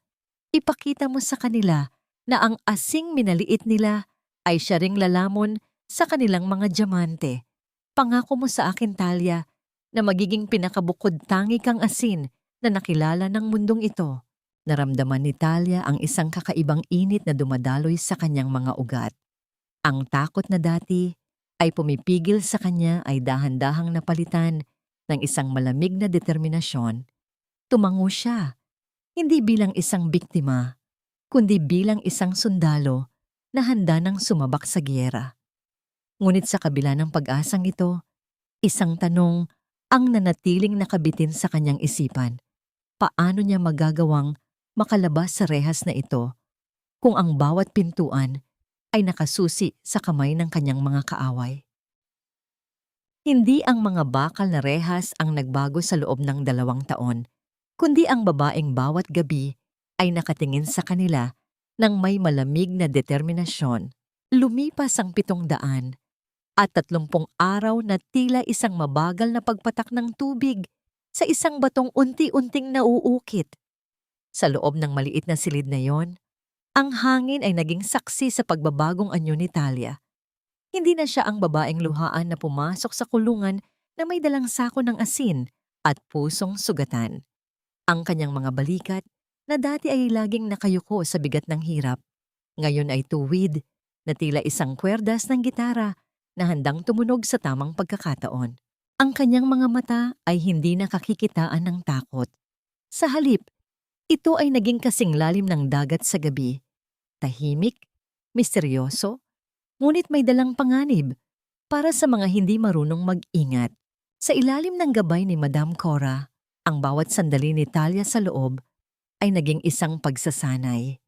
Ipakita mo sa kanila na ang asing minaliit nila ay siya ring lalamon sa kanilang mga diamante. Pangako mo sa akin, Talia, na magiging pinakabukod tangi kang asin na nakilala ng mundong ito. Naramdaman ni Talia ang isang kakaibang init na dumadaloy sa kanyang mga ugat. Ang takot na dati ay pumipigil sa kanya ay dahan-dahang napalitan ng isang malamig na determinasyon. Tumango siya, hindi bilang isang biktima, kundi bilang isang sundalo na handa ng sumabak sa giyera. Ngunit sa kabila ng pag-asang ito, isang tanong ang nanatiling nakabitin sa kanyang isipan. Paano niya magagawang makalabas sa rehas na ito kung ang bawat pintuan ay nakasusi sa kamay ng kanyang mga kaaway? Hindi ang mga bakal na rehas ang nagbago sa loob ng 2 taon, kundi ang babaeng bawat gabi ay nakatingin sa kanila ng may malamig na determinasyon. Lumipas ang 700 at 30 araw na tila isang mabagal na pagpatak ng tubig sa isang batong unti-unting nauukit. Sa loob ng maliit na silid na yon, ang hangin ay naging saksi sa pagbabagong anyo ni Talia. Hindi na siya ang babaeng luhaan na pumasok sa kulungan na may dalang sako ng asin at pusong sugatan. Ang kanyang mga balikat na dati ay laging nakayuko sa bigat ng hirap, ngayon ay tuwid na tila isang kwerdas ng gitara na handang tumunog sa tamang pagkakataon. Ang kanyang mga mata ay hindi nakakikitaan ng takot. Sa halip, ito ay naging kasing lalim ng dagat sa gabi. Tahimik, misteryoso, ngunit may dalang panganib para sa mga hindi marunong mag-ingat. Sa ilalim ng gabay ni Madam Cora, ang bawat sandali ni Talia sa loob ay naging isang pagsasanay.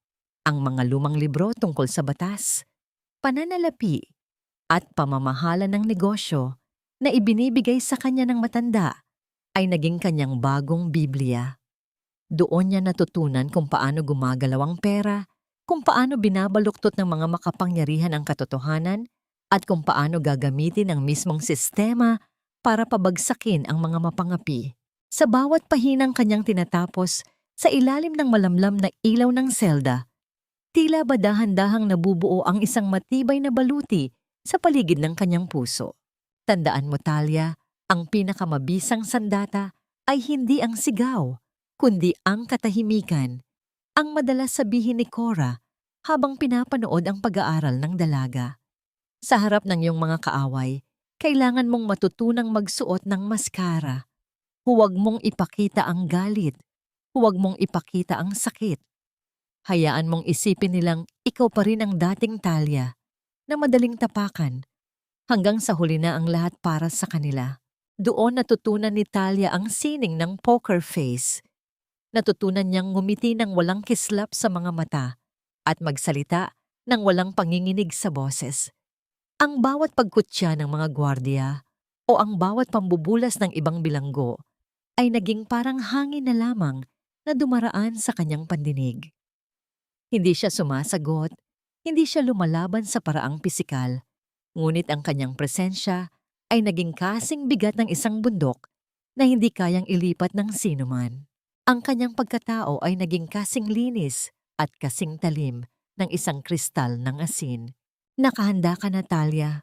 Ang mga lumang libro tungkol sa batas, pananalapi, at pamamahala ng negosyo na ibinibigay sa kanya ng matanda ay naging kanyang bagong Biblia. Doon niya natutunan kung paano gumagalaw ang pera, kung paano binabaluktot ng mga makapangyarihan ang katotohanan, at kung paano gagamitin ang mismong sistema para pabagsakin ang mga mapangapi. Sa bawat pahinang kanyang tinatapos, sa ilalim ng malamlam na ilaw ng selda, tila ba dahan-dahang nabubuo ang isang matibay na baluti sa paligid ng kanyang puso. Tandaan mo, Talia, ang pinakamabisang sandata ay hindi ang sigaw, kundi ang katahimikan. Ang madalas sabihin ni Cora habang pinapanood ang pag-aaral ng dalaga. Sa harap ng iyong mga kaaway, kailangan mong matutunang magsuot ng maskara. Huwag mong ipakita ang galit. Huwag mong ipakita ang sakit. Hayaan mong isipin nilang ikaw pa rin ang dating Talia na madaling tapakan hanggang sa huli na ang lahat para sa kanila. Doon natutunan ni Talia ang sining ng poker face. Natutunan niyang ngumiti ng walang kislap sa mga mata at magsalita ng walang panginginig sa boses. Ang bawat pagkutya ng mga gwardiya o ang bawat pambubulas ng ibang bilanggo ay naging parang hangin na lamang na dumaraan sa kanyang pandinig. Hindi siya sumasagot, hindi siya lumalaban sa paraang pisikal, ngunit ang kanyang presensya ay naging kasing bigat ng isang bundok na hindi kayang ilipat ng sinuman. Ang kanyang pagkatao ay naging kasing linis at kasing talim ng isang kristal ng asin. Nakahanda ka na, Talia,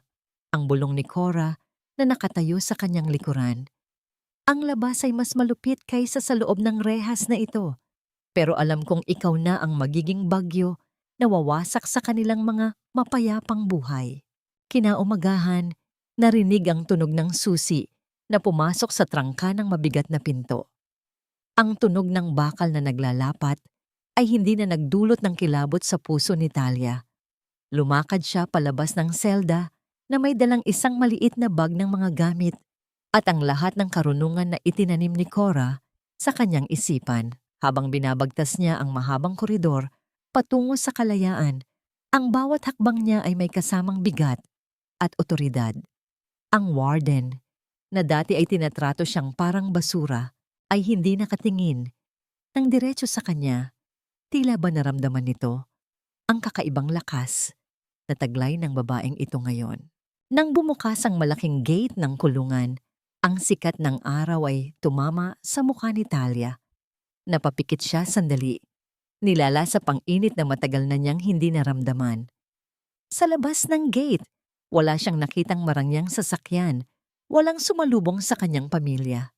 ang bulong ni Cora na nakatayo sa kanyang likuran. Ang labas ay mas malupit kaysa sa loob ng rehas na ito, pero alam kong ikaw na ang magiging bagyo na wawasak sa kanilang mga mapayapang buhay. Kinaumagahan, narinig ang tunog ng susi na pumasok sa trangka ng mabigat na pinto. Ang tunog ng bakal na naglalapat ay hindi na nagdulot ng kilabot sa puso ni Talia. Lumakad siya palabas ng selda na may dalang isang maliit na bag ng mga gamit at ang lahat ng karunungan na itinanim ni Cora sa kanyang isipan. Habang binabagtas niya ang mahabang koridor patungo sa kalayaan, ang bawat hakbang niya ay may kasamang bigat at otoridad. Ang warden, na dati ay tinatrato siyang parang basura, ay hindi nakatingin nang diretso sa kanya. Tila ba naramdaman nito ang kakaibang lakas na taglay ng babaeng ito ngayon. Nang bumukas ang malaking gate ng kulungan, ang sikat ng araw ay tumama sa mukha ni Talia. Napapikit siya sandali, nilala sa pang-init na matagal na niyang hindi naramdaman. Sa labas ng gate, wala siyang nakitang marangyang sasakyan, walang sumalubong sa kanyang pamilya.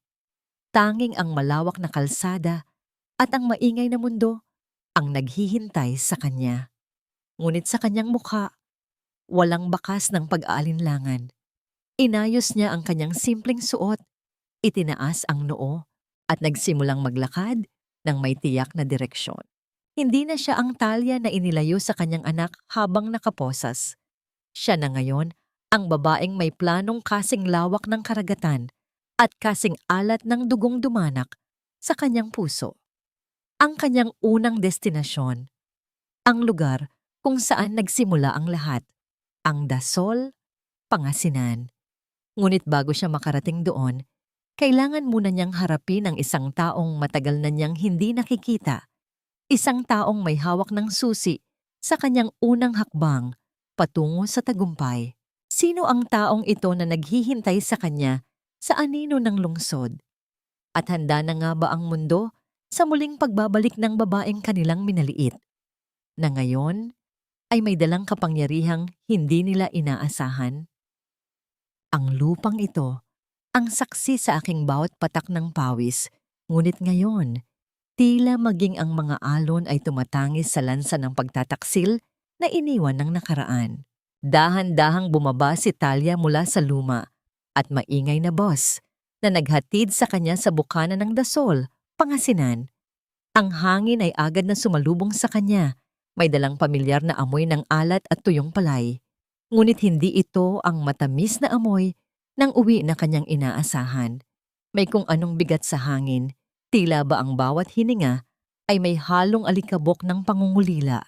Tanging ang malawak na kalsada at ang maingay na mundo ang naghihintay sa kanya. Ngunit sa kanyang mukha, walang bakas ng pag-aalinlangan. Inayos niya ang kanyang simpleng suot, itinaas ang noo, at nagsimulang maglakad ng may tiyak na direksyon. Hindi na siya ang Talia na inilayo sa kanyang anak habang nakaposas. Siya na ngayon ang babaeng may planong kasing lawak ng karagatan at kasing alat ng dugong dumanak sa kanyang puso. Ang kanyang unang destinasyon, ang lugar kung saan nagsimula ang lahat, ang Dasol, Pangasinan. Ngunit bago siya makarating doon, kailangan muna niyang harapin ang isang taong matagal na niyang hindi nakikita. Isang taong may hawak ng susi sa kanyang unang hakbang patungo sa tagumpay. Sino ang taong ito na naghihintay sa kanya sa anino ng lungsod? At handa na nga ba ang mundo sa muling pagbabalik ng babaeng kanilang minaliit, na ngayon ay may dalang kapangyarihang hindi nila inaasahan? Ang lupang ito ang saksi sa aking bawat patak ng pawis, ngunit ngayon, tila maging ang mga alon ay tumatangis sa lansa ng pagtataksil na iniwan ng nakaraan. Dahan-dahang bumaba si Talia mula sa luma at maingay na bus na naghatid sa kanya sa bukana ng Dasol, Pangasinan. Ang hangin ay agad na sumalubong sa kanya, may dalang pamilyar na amoy ng alat at tuyong palay. Ngunit hindi ito ang matamis na amoy ng uwi na kanyang inaasahan. May kung anong bigat sa hangin, tila ba ang bawat hininga ay may halong alikabok ng pangungulila.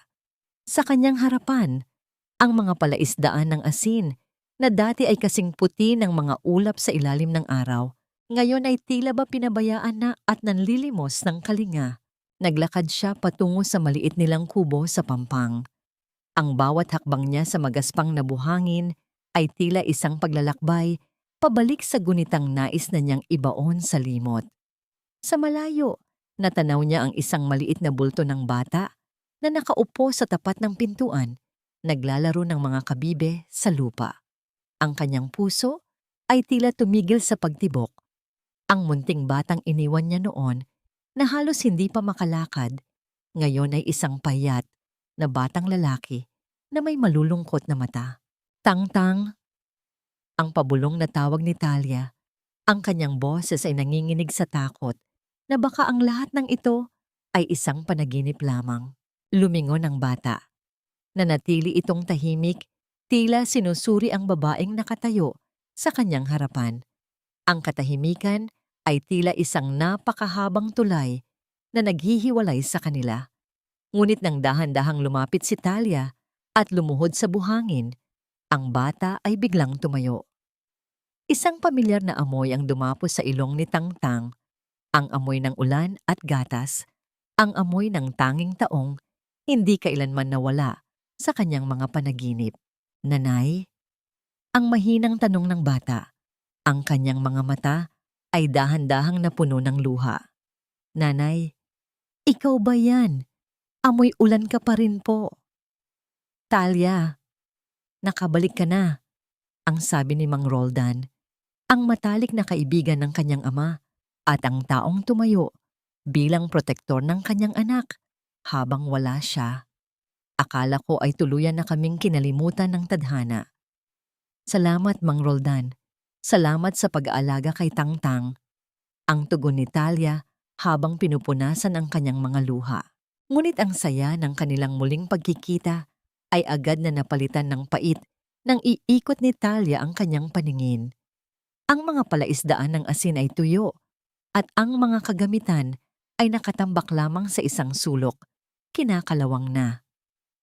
Sa kanyang harapan, ang mga palaisdaan ng asin na dati ay kasing puti ng mga ulap sa ilalim ng araw, ngayon ay tila ba pinabayaan na at nanlilimos ng kalinga. Naglakad siya patungo sa maliit nilang kubo sa pampang. Ang bawat hakbang niya sa magaspang na buhangin ay tila isang paglalakbay pabalik sa gunitang nais na niyang ibaon sa limot. Sa malayo, natanaw niya ang isang maliit na bulto ng bata na nakaupo sa tapat ng pintuan, naglalaro ng mga kabibe sa lupa. Ang kanyang puso ay tila tumigil sa pagtibok. Ang munting batang iniwan niya noon na halos hindi pa makalakad, ngayon ay isang payat na batang lalaki na may malulungkot na mata. Tang-tang, ang pabulong na tawag ni Talia. Ang kanyang boses ay nanginginig sa takot na baka ang lahat ng ito ay isang panaginip lamang. Lumingon ang bata. Nanatili itong tahimik, tila sinusuri ang babaeng nakatayo sa kanyang harapan. Ang katahimikan ay tila isang napakahabang tulay na naghihiwalay sa kanila. Ngunit nang dahan-dahang lumapit si Talia at lumuhod sa buhangin, ang bata ay biglang tumayo. Isang pamilyar na amoy ang dumapos sa ilong ni Tang-tang, ang amoy ng ulan at gatas, ang amoy ng tanging taong hindi kailanman nawala sa kanyang mga panaginip. Nanay? Ang mahinang tanong ng bata. Ang kanyang mga mata ay dahan-dahang napuno ng luha. Nanay, ikaw ba yan? Amoy ulan ka pa rin po. Talia, nakabalik ka na, ang sabi ni Mang Roldan, ang matalik na kaibigan ng kanyang ama at ang taong tumayo bilang protektor ng kanyang anak habang wala siya. Akala ko ay tuluyan na kaming kinalimutan ng tadhana. Salamat, Mang Roldan. Salamat sa pag-aalaga kay Tang-tang. Ang tugon ni Talia habang pinupunasan ang kanyang mga luha. Ngunit ang saya ng kanilang muling pagkikita ay agad na napalitan ng pait nang iikot ni Talia ang kanyang paningin. Ang mga palaisdaan ng asin ay tuyo at ang mga kagamitan ay nakatambak lamang sa isang sulok, kinakalawang na.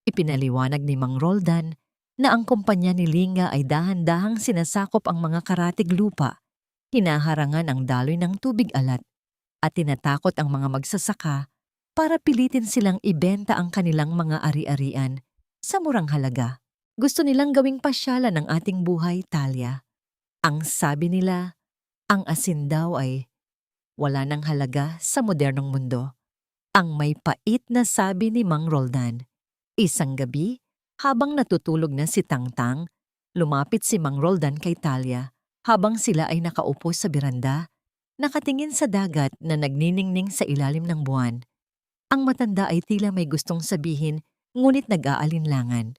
Ipinaliwanag ni Mang Roldan na ang kumpanya ni Linga ay dahan-dahang sinasakop ang mga karatig lupa, hinaharangan ang daloy ng tubig alat at tinatakot ang mga magsasaka para pilitin silang ibenta ang kanilang mga ari-arian sa murang halaga. Gusto nilang gawing pasyalan ng ating buhay, Talia. Ang sabi nila, ang asin daw ay wala ng halaga sa modernong mundo. Ang may pait na sabi ni Mang Roldan. Isang gabi, habang natutulog na si Tang-tang, lumapit si Mang Roldan kay Talia habang sila ay nakaupo sa beranda, nakatingin sa dagat na nagniningning sa ilalim ng buwan. Ang matanda ay tila may gustong sabihin, ngunit nag-aalinlangan.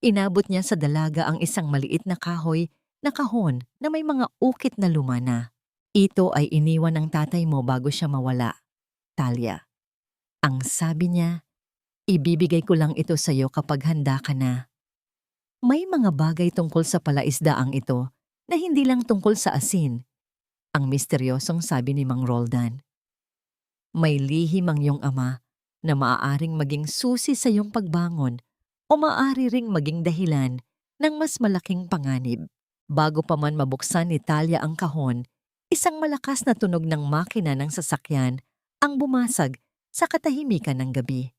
Inabot niya sa dalaga ang isang maliit na kahoy na kahon na may mga ukit na lumana. Ito ay iniwan ng tatay mo bago siya mawala, Talia. Ang sabi niya, ibibigay ko lang ito sa iyo kapag handa ka na. May mga bagay tungkol sa palaisdaang ito na hindi lang tungkol sa asin, ang misteryosong sabi ni Mang Roldan. May lihim ang iyong ama na maaaring maging susi sa iyong pagbangon o maaari ring maging dahilan ng mas malaking panganib. Bago pa man mabuksan ni Talia ang kahon, isang malakas na tunog ng makina ng sasakyan ang bumasag sa katahimikan ng gabi.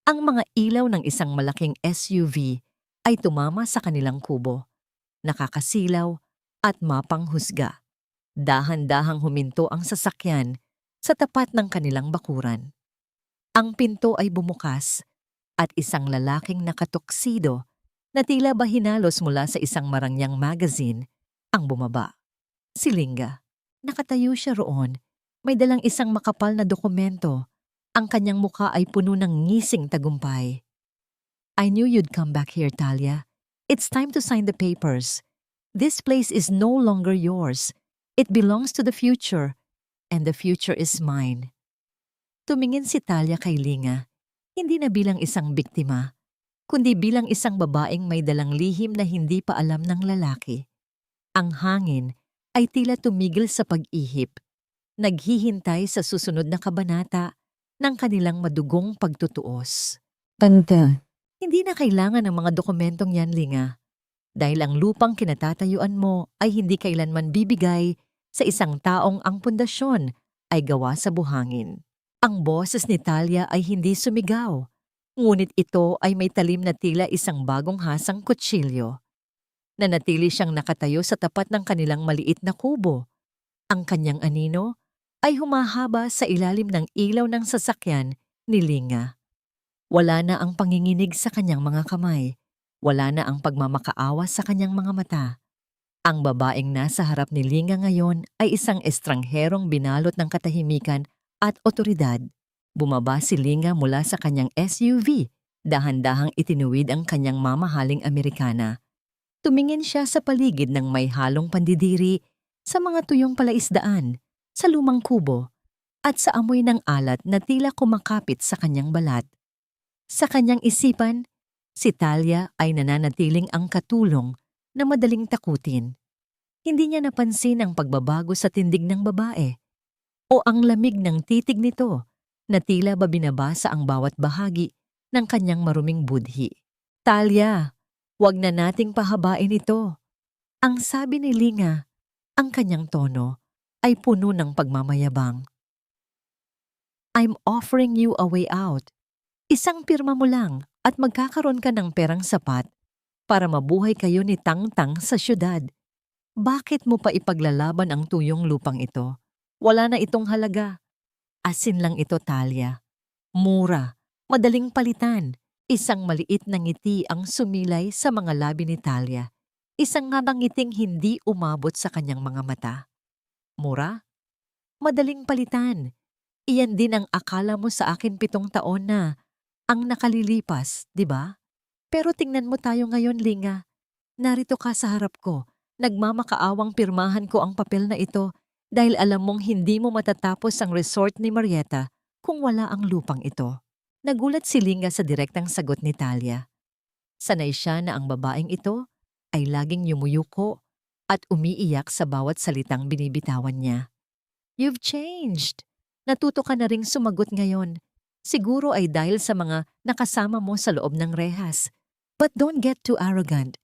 Ang mga ilaw ng isang malaking SUV ay tumama sa kanilang kubo, nakakasilaw at mapanghusga. Dahan-dahang huminto ang sasakyan sa tapat ng kanilang bakuran. Ang pinto ay bumukas at isang lalaking nakatuksido na tila ba hinalos mula sa isang marangyang magazine ang bumaba. Si Linga. Nakatayo siya roon. May dalang isang makapal na dokumento. Ang kanyang mukha ay puno ng ngising tagumpay. I knew you'd come back here, Talia. It's time to sign the papers. This place is no longer yours. It belongs to the future. And the future is mine. Tumingin si Talia kay Linga, hindi na bilang isang biktima, kundi bilang isang babaeng may dalang lihim na hindi pa alam ng lalaki. Ang hangin ay tila tumigil sa pag-ihip, naghihintay sa susunod na kabanata ng kanilang madugong pagtutuos. Tanda. Hindi na kailangan ng mga dokumentong yan, Linga, dahil ang lupang kinatatayuan mo ay hindi kailanman bibigay sa isang taong ang pundasyon ay gawa sa buhangin. Ang boses ni Talia ay hindi sumigaw, ngunit ito ay may talim na tila isang bagong hasang kutsilyo. Nanatili siyang nakatayo sa tapat ng kanilang maliit na kubo. Ang kanyang anino ay humahaba sa ilalim ng ilaw ng sasakyan ni Linga. Wala na ang panginginig sa kanyang mga kamay. Wala na ang pagmamakaawa sa kanyang mga mata. Ang babaeng nasa harap ni Linga ngayon ay isang estrangherong binalot ng katahimikan at otoridad. Bumaba si Linga mula sa kanyang SUV. Dahan-dahang itinuwid ang kanyang mamahaling Amerikana. Tumingin siya sa paligid ng may halong pandidiri, sa mga tuyong palaisdaan, sa lumang kubo, at sa amoy ng alat na tila kumakapit sa kanyang balat. Sa kanyang isipan, si Talia ay nananatiling ang katulong na madaling takutin. Hindi niya napansin ang pagbabago sa tindig ng babae o ang lamig ng titig nito na tila ba binabasa ang bawat bahagi ng kanyang maruming budhi. Talia, wag na nating pahabain ito. Ang sabi ni Linga, ang kanyang tono ay puno ng pagmamayabang. I'm offering you a way out. Isang pirma mo lang at magkakaroon ka ng perang sapat para mabuhay kayo ni Tang-Tang sa syudad. Bakit mo pa ipaglalaban ang tuyong lupang ito? Wala na itong halaga. Asin lang ito, Talia. Mura, madaling palitan. Isang maliit na ngiti ang sumilay sa mga labi ni Talia. Isang ngiting hindi umabot sa kanyang mga mata. Mura? Madaling palitan. Iyan din ang akala mo sa akin 7 taon na ang nakalilipas, di ba? Pero tingnan mo tayo ngayon, Linga. Narito ka sa harap ko. Nagmamakaawang pirmahan ko ang papel na ito dahil alam mong hindi mo matatapos ang resort ni Marietta kung wala ang lupang ito. Nagulat si Linga sa direktang sagot ni Talia. Sanay siya na ang babaeng ito ay laging yumuyuko at umiiyak sa bawat salitang binibitawan niya. You've changed. Natuto ka na ring sumagot ngayon. Siguro ay dahil sa mga nakasama mo sa loob ng rehas. But don't get too arrogant.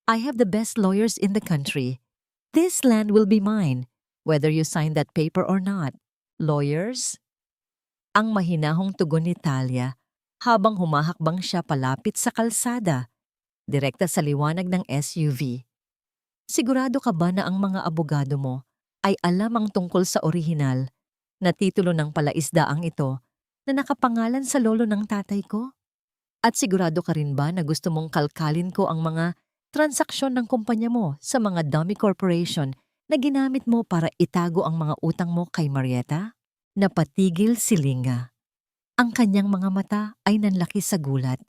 I have the best lawyers in the country. This land will be mine, whether you sign that paper or not. Lawyers? Ang mahinahong tugon ni Talia habang humahakbang siya palapit sa kalsada, direkta sa liwanag ng SUV. Sigurado ka ba na ang mga abogado mo ay alam ang tungkol sa orihinal na titulo ng palaisdaang ito na nakapangalan sa lolo ng tatay ko? At sigurado ka rin ba na gusto mong kalkalin ko ang mga transaksyon ng kumpanya mo sa mga dummy corporation na ginamit mo para itago ang mga utang mo kay Marietta? Napatigil si Linga. Ang kanyang mga mata ay nanlaki sa gulat.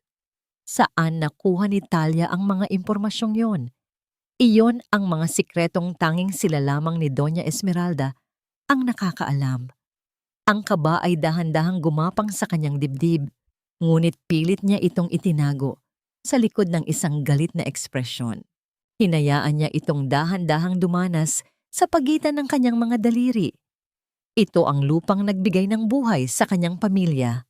Saan nakuha ni Talia ang mga impormasyong yon? Iyon ang mga sikretong tanging sila lamang ni Doña Esmeralda ang nakakaalam. Ang kaba ay dahan-dahang gumapang sa kanyang dibdib, ngunit pilit niya itong itinago sa likod ng isang galit na ekspresyon. Hinayaan niya itong dahan-dahang dumanas sa pagitan ng kanyang mga daliri. Ito ang lupang nagbigay ng buhay sa kanyang pamilya.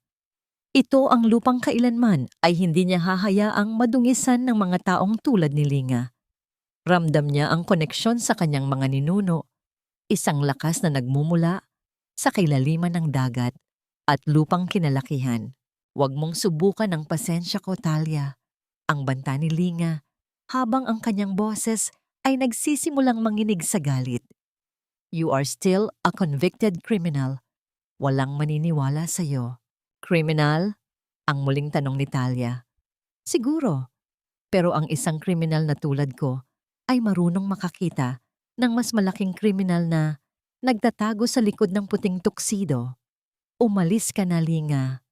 Ito ang lupang kailanman ay hindi niya hahayaang madungisan ng mga taong tulad ni Linga. Ramdam niya ang koneksyon sa kanyang mga ninuno, isang lakas na nagmumula sa kailaliman ng dagat at lupang kinalakihan. Huwag mong subukan ang pasensya ko, Talia. Ang banta ni Linga habang ang kanyang boses ay nagsisimulang manginig sa galit. You are still a convicted criminal. Walang maniniwala sa iyo. Criminal? Ang muling tanong ni Talia. Siguro, pero ang isang kriminal na tulad ko ay marunong makakita ng mas malaking kriminal na nagtatago sa likod ng puting tuksido. Umalis ka na, Linga.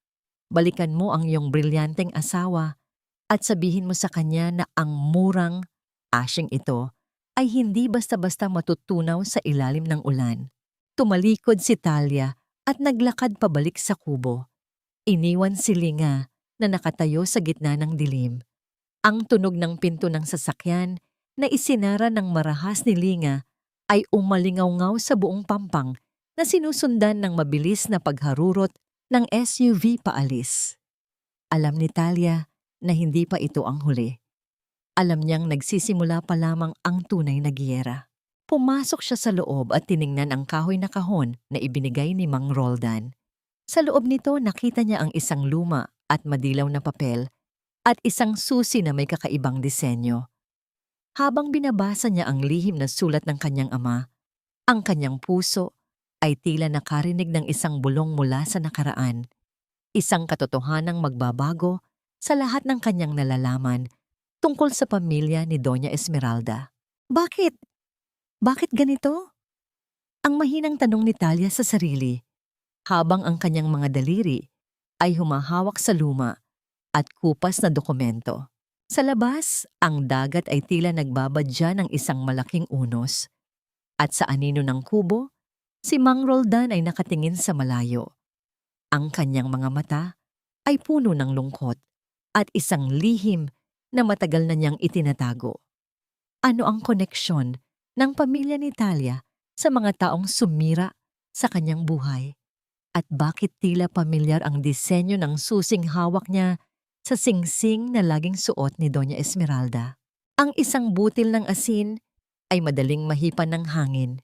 Balikan mo ang iyong brilyanteng asawa at sabihin mo sa kanya na ang murang asyeng ito ay hindi basta-basta matutunaw sa ilalim ng ulan. Tumalikod si Talia at naglakad pabalik sa kubo. Iniwan si Linga na nakatayo sa gitna ng dilim. Ang tunog ng pinto ng sasakyan na isinara ng marahas ni Linga ay umalingaw-ngaw sa buong pampang na sinusundan ng mabilis na pagharurot ng SUV paalis. Alam ni Talia na hindi pa ito ang huli. Alam niyang nagsisimula pa lamang ang tunay na giyera. Pumasok siya sa loob at tiningnan ang kahoy na kahon na ibinigay ni Mang Roldan. Sa loob nito nakita niya ang isang luma at madilaw na papel at isang susi na may kakaibang disenyo. Habang binabasa niya ang lihim na sulat ng kanyang ama, ang kanyang puso ay tila nakarinig ng isang bulong mula sa nakaraan, isang katotohanang magbabago sa lahat ng kanyang nalalaman tungkol sa pamilya ni Doña Esmeralda. Bakit? Bakit ganito? Ang mahinang tanong ni Talia sa sarili, habang ang kanyang mga daliri ay humahawak sa luma at kupas na dokumento. Sa labas, ang dagat ay tila nagbabadya ng isang malaking unos. At sa anino ng kubo, si Mang Roldan ay nakatingin sa malayo. Ang kanyang mga mata ay puno ng lungkot at isang lihim na matagal na niyang itinatago. Ano ang koneksyon ng pamilya ni Talia sa mga taong sumira sa kanyang buhay? At bakit tila pamilyar ang disenyo ng susing hawak niya sa singsing na laging suot ni Doña Esmeralda? Ang isang butil ng asin ay madaling mahipan ng hangin,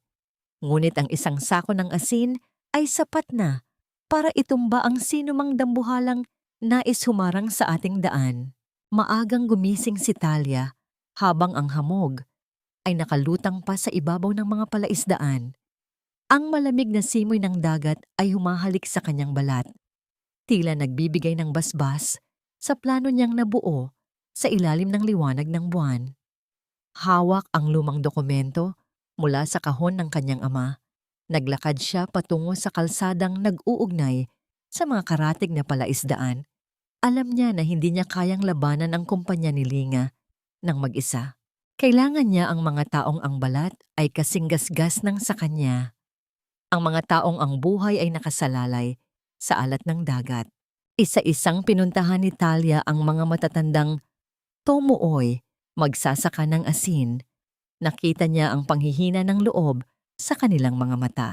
ngunit ang isang sako ng asin ay sapat na para itumba ang sinumang dambuhalang nais humarang sa ating daan. Maagang gumising si Talia habang ang hamog ay nakalutang pa sa ibabaw ng mga palaisdaan. Ang malamig na simoy ng dagat ay humahalik sa kanyang balat, tila nagbibigay ng basbas sa plano niyang nabuo sa ilalim ng liwanag ng buwan. Hawak ang lumang dokumento mula sa kahon ng kanyang ama. Naglakad siya patungo sa kalsadang nag-uugnay sa mga karatig na palaisdaan. Alam niya na hindi niya kayang labanan ang kumpanya ni Linga ng mag-isa. Kailangan niya ang mga taong ang balat ay kasing gasgas ng sa kanya. Ang mga taong ang buhay ay nakasalalay sa alat ng dagat. Isa-isang pinuntahan ni Talia ang mga matatandang Tomuoy, magsasaka ng asin. Nakita niya ang panghihina ng loob sa kanilang mga mata.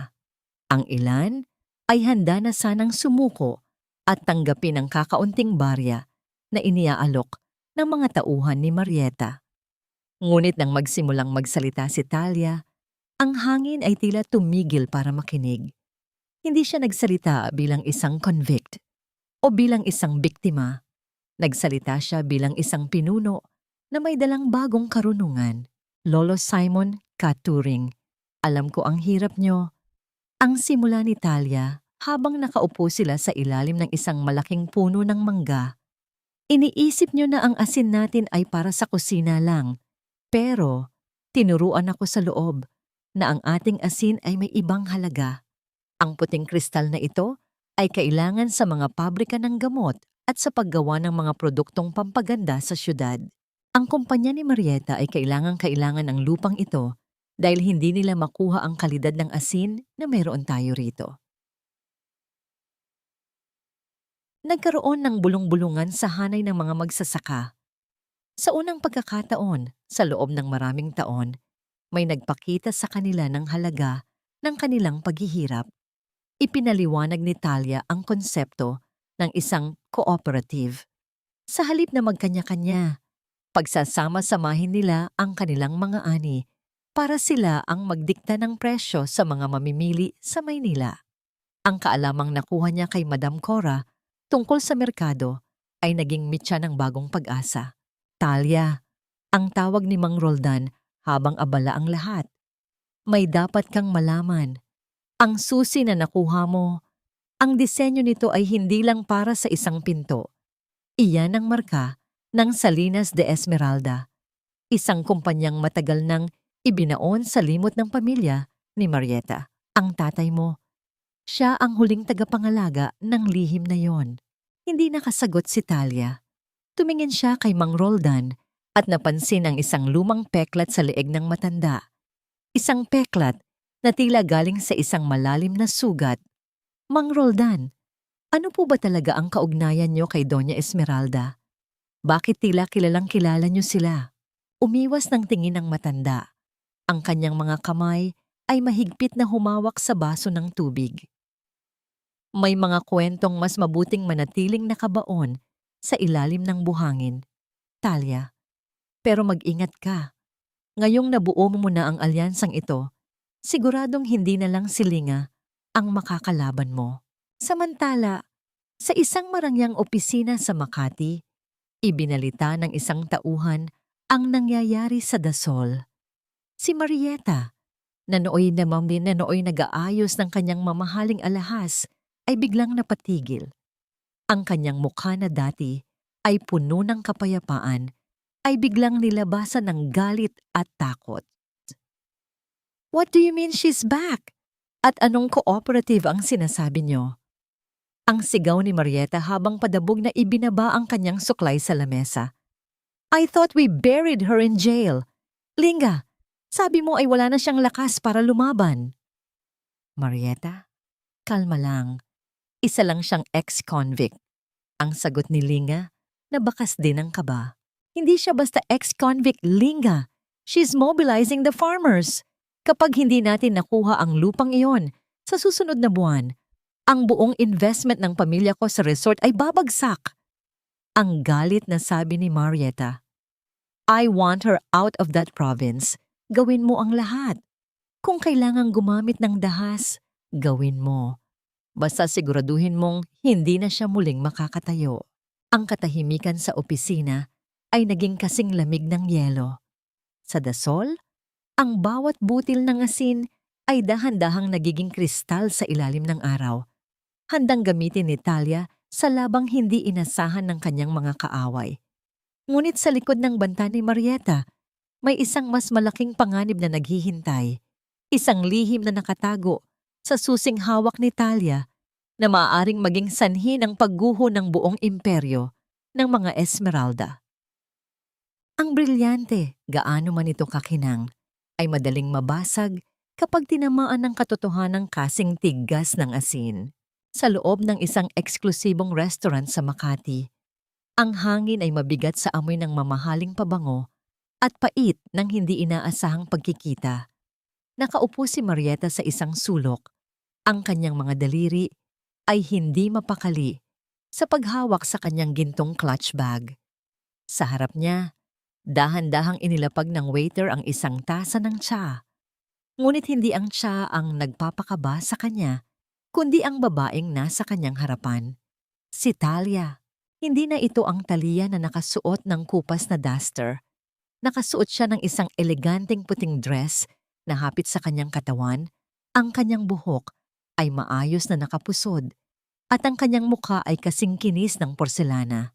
Ang ilan ay handa na sanang sumuko at tanggapin ang kakaunting barya na iniaalok ng mga tauhan ni Marieta. Ngunit nang magsimulang magsalita si Talia, ang hangin ay tila tumigil para makinig. Hindi siya nagsalita bilang isang convict o bilang isang biktima. Nagsalita siya bilang isang pinuno na may dalang bagong karunungan. Lolo Simon Katuring, alam ko ang hirap nyo. Ang simula ni Talia habang nakaupo sila sa ilalim ng isang malaking puno ng mangga. Iniisip nyo na ang asin natin ay para sa kusina lang. Pero tinuruan ako sa loob na ang ating asin ay may ibang halaga. Ang puting kristal na ito ay kailangan sa mga pabrika ng gamot at sa paggawa ng mga produktong pampaganda sa syudad. Ang kumpanya ni Marieta ay kailangan ng lupang ito dahil hindi nila makuha ang kalidad ng asin na meron tayo rito. Nagkaroon ng bulong-bulungan sa hanay ng mga magsasaka. Sa unang pagkakataon, sa loob ng maraming taon, may nagpakita sa kanila ng halaga ng kanilang paghihirap. Ipinaliwanag ni Talia ang konsepto ng isang cooperative. Sa halip na magkanya-kanya, pagsasama-samahin nila ang kanilang mga ani para sila ang magdikta ng presyo sa mga mamimili sa Maynila. Ang kaalamang nakuha niya kay Madam Cora tungkol sa merkado ay naging mitya ng bagong pag-asa. Talia, ang tawag ni Mang Roldan habang abala ang lahat. May dapat kang malaman. Ang susi na nakuha mo, ang disenyo nito ay hindi lang para sa isang pinto. Iyan ang marka ng Salinas de Esmeralda, isang kumpanyang matagal nang ibinaon sa limot ng pamilya ni Marieta. Ang tatay mo, siya ang huling tagapangalaga ng lihim na yon. Hindi nakasagot si Talia. Tumingin siya kay Mang Roldan at napansin ang isang lumang peklat sa leeg ng matanda. Isang peklat na tila galing sa isang malalim na sugat. Mang Roldan, ano po ba talaga ang kaugnayan niyo kay Doña Esmeralda? Bakit tila kilalang kilala niyo sila? Umiwas ng tingin ng matanda. Ang kanyang mga kamay ay mahigpit na humawak sa baso ng tubig. May mga kwentong mas mabuting manatiling nakabaon sa ilalim ng buhangin, Talia. Pero mag-ingat ka. Ngayong nabuo mo na ang alyansang ito, siguradong hindi na lang si Linga ang makakalaban mo. Samantala, sa isang marangyang opisina sa Makati, ibinalita ng isang tauhan ang nangyayari sa Dasol. Si Marieta, na nooy nag-aayos ng kanyang mamahaling alahas, ay biglang napatigil. Ang kanyang mukha na dati ay puno ng kapayapaan, ay biglang nilabasan ng galit at takot. What do you mean she's back? At anong cooperative ang sinasabi niyo? Ang sigaw ni Marieta habang padabog na ibinaba ang kanyang suklay sa lamesa. I thought we buried her in jail. Linga, sabi mo ay wala na siyang lakas para lumaban. Marieta, kalma lang. Isa lang siyang ex-convict. Ang sagot ni Linga, na bakas din ng kaba. Hindi siya basta ex-convict, Linga. She's mobilizing the farmers. Kapag hindi natin nakuha ang lupang iyon, sa susunod na buwan, ang buong investment ng pamilya ko sa resort ay babagsak. Ang galit na sabi ni Marieta, I want her out of that province. Gawin mo ang lahat. Kung kailangang gumamit ng dahas, gawin mo. Basta siguraduhin mong hindi na siya muling makakatayo. Ang katahimikan sa opisina ay naging kasing lamig ng yelo. Sa Dasol, ang bawat butil ng asin ay dahan-dahang nagiging kristal sa ilalim ng araw. Handang gamitin ni Talia sa labang hindi inasahan ng kanyang mga kaaway. Ngunit sa likod ng banta ni Marieta, may isang mas malaking panganib na naghihintay. Isang lihim na nakatago sa susing hawak ni Talia na maaaring maging sanhi ng pagguho ng buong imperyo ng mga Esmeralda. Ang brilyante, gaano man ito kakinang, ay madaling mabasag kapag tinamaan ng katotohanang kasing tigas ng asin. Sa loob ng isang eksklusibong restaurant sa Makati, ang hangin ay mabigat sa amoy ng mamahaling pabango at pait ng hindi inaasahang pagkikita. Nakaupo si Marieta sa isang sulok. Ang kanyang mga daliri ay hindi mapakali sa paghawak sa kanyang gintong clutch bag. Sa harap niya, dahan-dahang inilapag ng waiter ang isang tasa ng tsa. Ngunit hindi ang tsa ang nagpapakaba sa kanya, kundi ang babaeng nasa kanyang harapan. Si Talia. Hindi na ito ang Talia na nakasuot ng kupas na duster. Nakasuot siya ng isang eleganteng puting dress na hapit sa kanyang katawan. Ang kanyang buhok ay maayos na nakapusod at ang kanyang mukha ay kasing kinis ng porselana.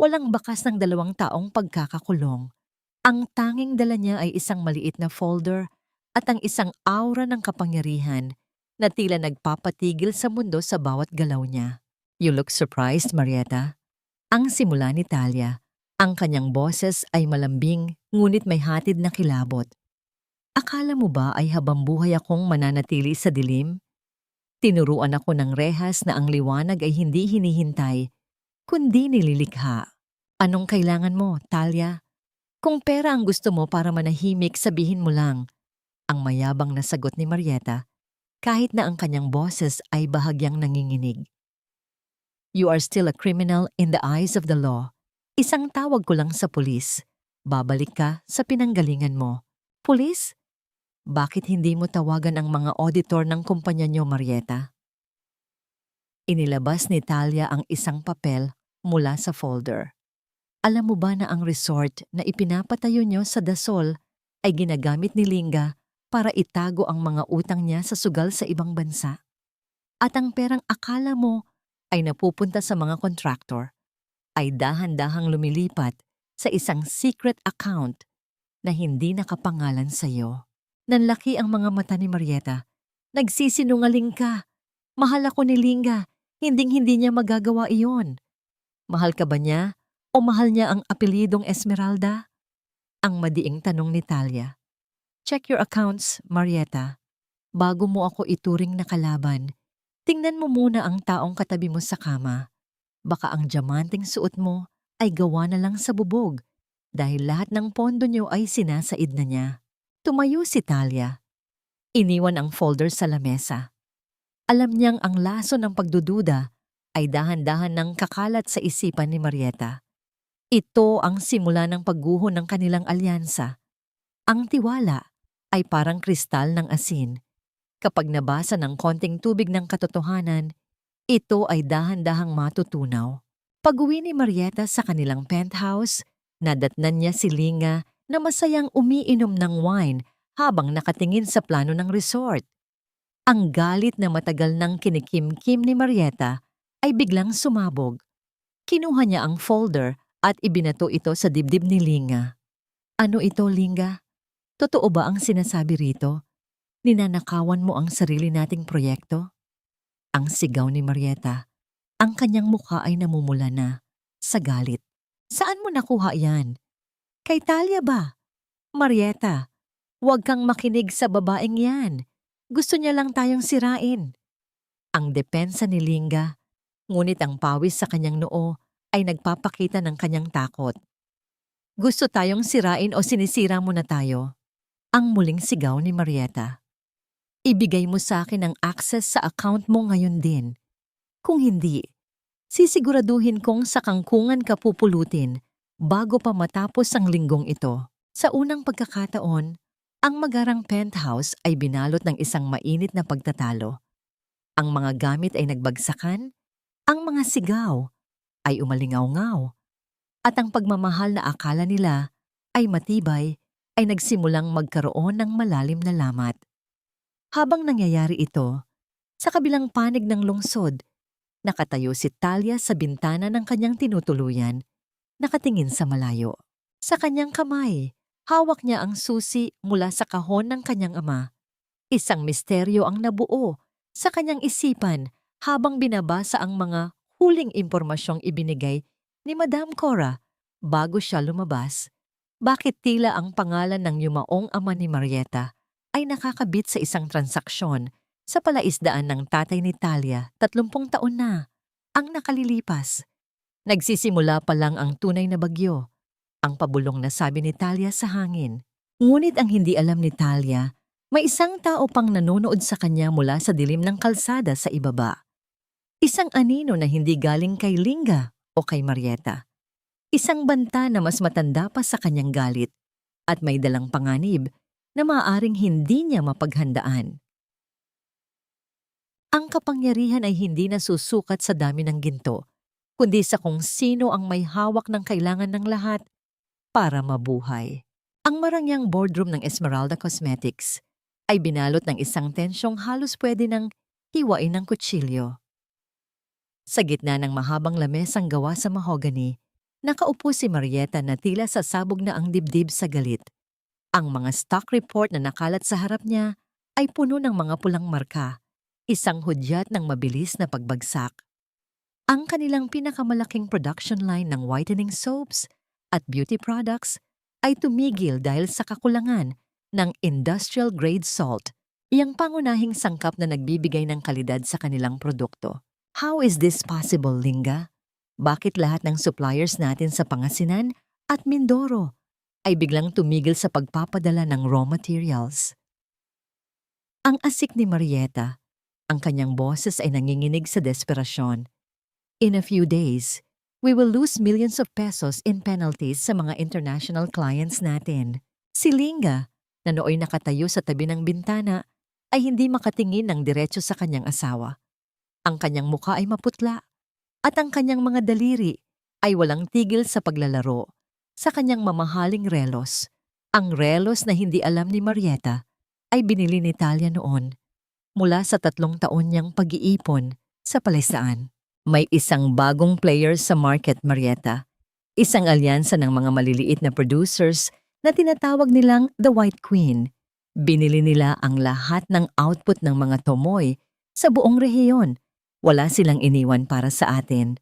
Walang bakas ng 2 taong pagkakakulong. Ang tanging dala niya ay isang maliit na folder at ang isang aura ng kapangyarihan na tila nagpapatigil sa mundo sa bawat galaw niya. You look surprised, Marieta. Ang simula ni Talia. Ang kanyang boses ay malambing ngunit may hatid na kilabot. Akala mo ba ay habang buhay akong mananatili sa dilim? Tinuruan ako ng rehas na ang liwanag ay hindi hinihintay, kundi nililikha. Anong kailangan mo, Talia? Kung pera ang gusto mo para manahimik, sabihin mo lang. Ang mayabang na sagot ni Marieta, kahit na ang kanyang boses ay bahagyang nanginginig. You are still a criminal in the eyes of the law. Isang tawag ko lang sa pulis. Babalik ka sa pinanggalingan mo. Pulis? Bakit hindi mo tawagan ang mga auditor ng kumpanya niyo, Marieta? Inilabas ni Talia ang isang papel mula sa folder. Alam mo ba na ang resort na ipinapatayo niyo sa Dasol ay ginagamit ni Linga para itago ang mga utang niya sa sugal sa ibang bansa? At ang perang akala mo ay napupunta sa mga contractor ay dahan-dahang lumilipat sa isang secret account na hindi nakapangalan sa iyo. Nanlaki ang mga mata ni Marieta. Nagsisinungaling ka. Mahal ako ni Linga. Hinding-hindi niya magagawa iyon. Mahal ka ba niya o mahal niya ang apelidong Esmeralda? Ang madiing tanong ni Talia. Check your accounts, Marieta. Bago mo ako ituring na kalaban, tingnan mo muna ang taong katabi mo sa kama. Baka ang diamanteng suot mo ay gawa na lang sa bubog dahil lahat ng pondo niyo ay sinasaid na niya. Tumayo si Talia. Iniwan ang folder sa lamesa. Alam niyang ang laso ng pagdududa ay dahan-dahan ng kakalat sa isipan ni Marieta. Ito ang simula ng pagguho ng kanilang alyansa. Ang tiwala ay parang kristal ng asin. Kapag nabasa ng konting tubig ng katotohanan, Ito ay dahan-dahang matutunaw. Pag-uwi ni Marieta sa kanilang penthouse, nadatnan niya si Linga na masayang umiinom ng wine habang nakatingin sa plano ng resort. Ang galit na matagal nang kinikimkim ni Marieta ay biglang sumabog. Kinuha niya ang folder at ibinato ito sa dibdib ni Linga. Ano ito, Linga? Totoo ba ang sinasabi rito? Ninanakawan mo ang sarili nating proyekto? Ang sigaw ni Marieta. Ang kanyang mukha ay namumula na sa galit. Saan mo nakuha yan? Kay Talia ba? Marieta, huwag kang makinig sa babaeng yan. Gusto niya lang tayong sirain. Ang depensa ni Linga, ngunit ang pawis sa kanyang noo ay nagpapakita ng kanyang takot. Gusto tayong sirain o sinisira mo na tayo? Ang muling sigaw ni Marieta. Ibigay mo sa akin ang access sa account mo ngayon din. Kung hindi, sisiguraduhin kong sa kangkungan ka pupulutin bago pa matapos ang linggong ito. Sa unang pagkakataon, ang magarang penthouse ay binalot ng isang mainit na pagtatalo. Ang mga gamit ay nagbagsakan, ang mga sigaw ay umalingaw-ngaw, at ang pagmamahal na akala nila ay matibay ay nagsimulang magkaroon ng malalim na lamat. Habang nangyayari ito, sa kabilang panig ng lungsod, nakatayo si Talia sa bintana ng kanyang tinutuluyan, nakatingin sa malayo. Sa kanyang kamay, hawak niya ang susi mula sa kahon ng kanyang ama. Isang misteryo ang nabuo sa kanyang isipan habang binabasa ang mga huling impormasyong ibinigay ni Madam Cora bago siya lumabas. Bakit tila ang pangalan ng yumaong ama ni Marieta ay nakakabit sa isang transaksyon sa palaisdaan ng tatay ni Talia? 30 taon na ang nakalilipas. Nagsisimula pa lang ang tunay na bagyo, ang pabulong na sabi ni Talia sa hangin. Ngunit ang hindi alam ni Talia, may isang tao pang nanonood sa kanya mula sa dilim ng kalsada sa ibaba. Isang anino na hindi galing kay Linga o kay Marieta. Isang banta na mas matanda pa sa kanyang galit at may dalang panganib na maaaring hindi niya mapaghandaan. Ang kapangyarihan ay hindi nasusukat sa dami ng ginto, kundi sa kung sino ang may hawak ng kailangan ng lahat para mabuhay. Ang marangyang boardroom ng Esmeralda Cosmetics ay binalot ng isang tensyong halos pwede nang hiwain ng kutsilyo. Sa gitna ng mahabang lamesang gawa sa mahogany, nakaupo si Marieta na tila sasabog na ang dibdib sa galit. Ang mga stock report na nakalat sa harap niya ay puno ng mga pulang marka, isang hudyat ng mabilis na pagbagsak. Ang kanilang pinakamalaking production line ng whitening soaps at beauty products ay tumigil dahil sa kakulangan ng industrial-grade salt, iyang pangunahing sangkap na nagbibigay ng kalidad sa kanilang produkto. How is this possible, Linga? Bakit lahat ng suppliers natin sa Pangasinan at Mindoro ay biglang tumigil sa pagpapadala ng raw materials? Ang asik ni Marieta, ang kanyang boses ay nanginginig sa desperasyon. In a few days, we will lose millions of pesos in penalties sa mga international clients natin. Si Linga, na nooy nakatayo sa tabi ng bintana, ay hindi makatingin ng diretso sa kanyang asawa. Ang kanyang mukha ay maputla, at ang kanyang mga daliri ay walang tigil sa paglalaro sa kanyang mamahaling relos. Ang relos na hindi alam ni Marieta ay binili ni Talia noon mula sa 3 taon niyang pag-iipon sa palaisdaan. May isang bagong player sa market, Marieta. Isang alyansa ng mga maliliit na producers na tinatawag nilang The White Queen. Binili nila ang lahat ng output ng mga tomoy sa buong rehiyon. Wala silang iniwan para sa atin.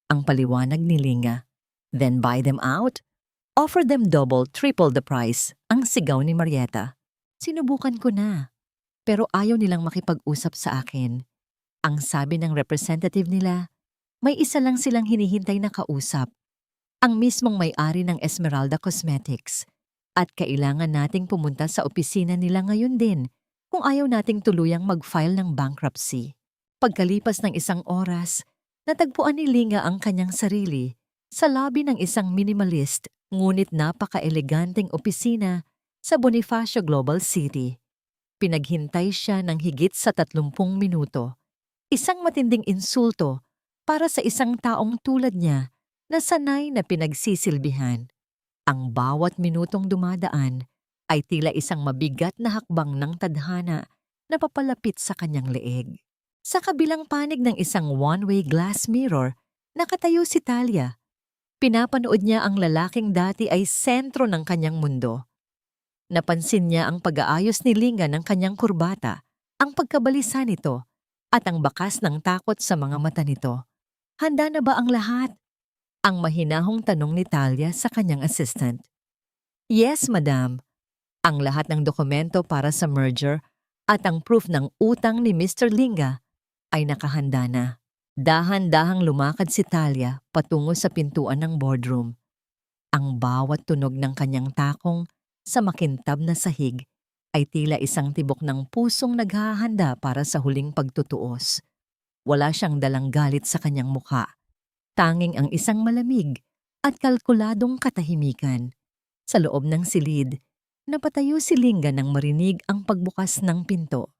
Ang paliwanag ni Linga. Then buy them out? Offer them double, triple the price. Ang sigaw ni Marieta. Sinubukan ko na, pero ayaw nilang makipag-usap sa akin. Ang sabi ng representative nila, may isa lang silang hinihintay na kausap. Ang mismong may-ari ng Esmeralda Cosmetics. At kailangan nating pumunta sa opisina nila ngayon din kung ayaw nating tuluyang mag-file ng bankruptcy. Pagkalipas ng 1 oras, natagpuan ni Linga ang kanyang sarili sa lobby ng isang minimalist ngunit napaka-eleganteng opisina sa Bonifacio Global City. Pinaghintay siya ng higit sa 30 minuto. Isang matinding insulto para sa isang taong tulad niya na sanay na pinagsisilbihan. Ang bawat minutong dumadaan ay tila isang mabigat na hakbang ng tadhana na papalapit sa kanyang leeg. Sa kabilang panig ng isang one-way glass mirror, nakatayo si Talia. Pinapanood niya ang lalaking dati ay sentro ng kanyang mundo. Napansin niya ang pag-aayos ni Linga ng kanyang kurbata, ang pagkabalisa nito, at ang bakas ng takot sa mga mata nito. Handa na ba ang lahat? Ang mahinahong tanong ni Talia sa kanyang assistant. Yes, madam. Ang lahat ng dokumento para sa merger at ang proof ng utang ni Mr. Linga ay nakahanda na. Dahan-dahang lumakad si Talia patungo sa pintuan ng boardroom. Ang bawat tunog ng kanyang takong sa makintab na sahig ay tila isang tibok ng pusong naghahanda para sa huling pagtutuos. Wala siyang dalang galit sa kanyang mukha. Tanging ang isang malamig at kalkuladong katahimikan. Sa loob ng silid, napatayo si Linga nang marinig ang pagbukas ng pinto.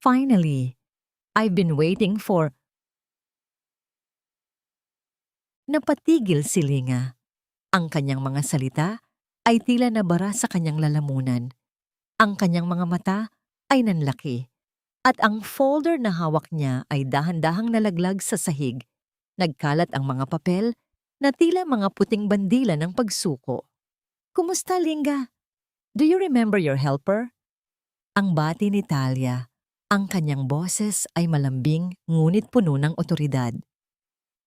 Finally, I've been waiting for... Napatigil si Linga. Ang kanyang mga salita ay tila nabara sa kanyang lalamunan. Ang kanyang mga mata ay nanlaki. At ang folder na hawak niya ay dahan-dahang nalaglag sa sahig. Nagkalat ang mga papel na tila mga puting bandila ng pagsuko. Kumusta, Linga? Do you remember your helper? Ang bati ni Talia. Ang kanyang boses ay malambing ngunit puno ng otoridad.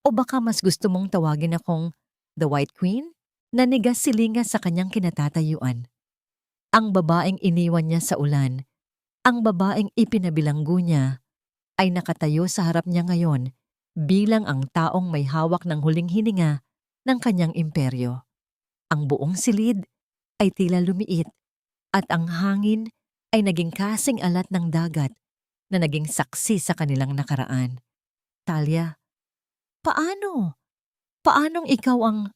O baka mas gusto mong tawagin akong The White Queen? Nanigas si Linga sa kanyang kinatatayuan. Ang babaeng iniwan niya sa ulan, ang babaeng ipinabilanggo niya, ay nakatayo sa harap niya ngayon bilang ang taong may hawak ng huling hininga ng kanyang imperyo. Ang buong silid ay tila lumiit at ang hangin ay naging kasing alat ng dagat na naging saksi sa kanilang nakaraan. Talia, paano? Paanong ikaw ang...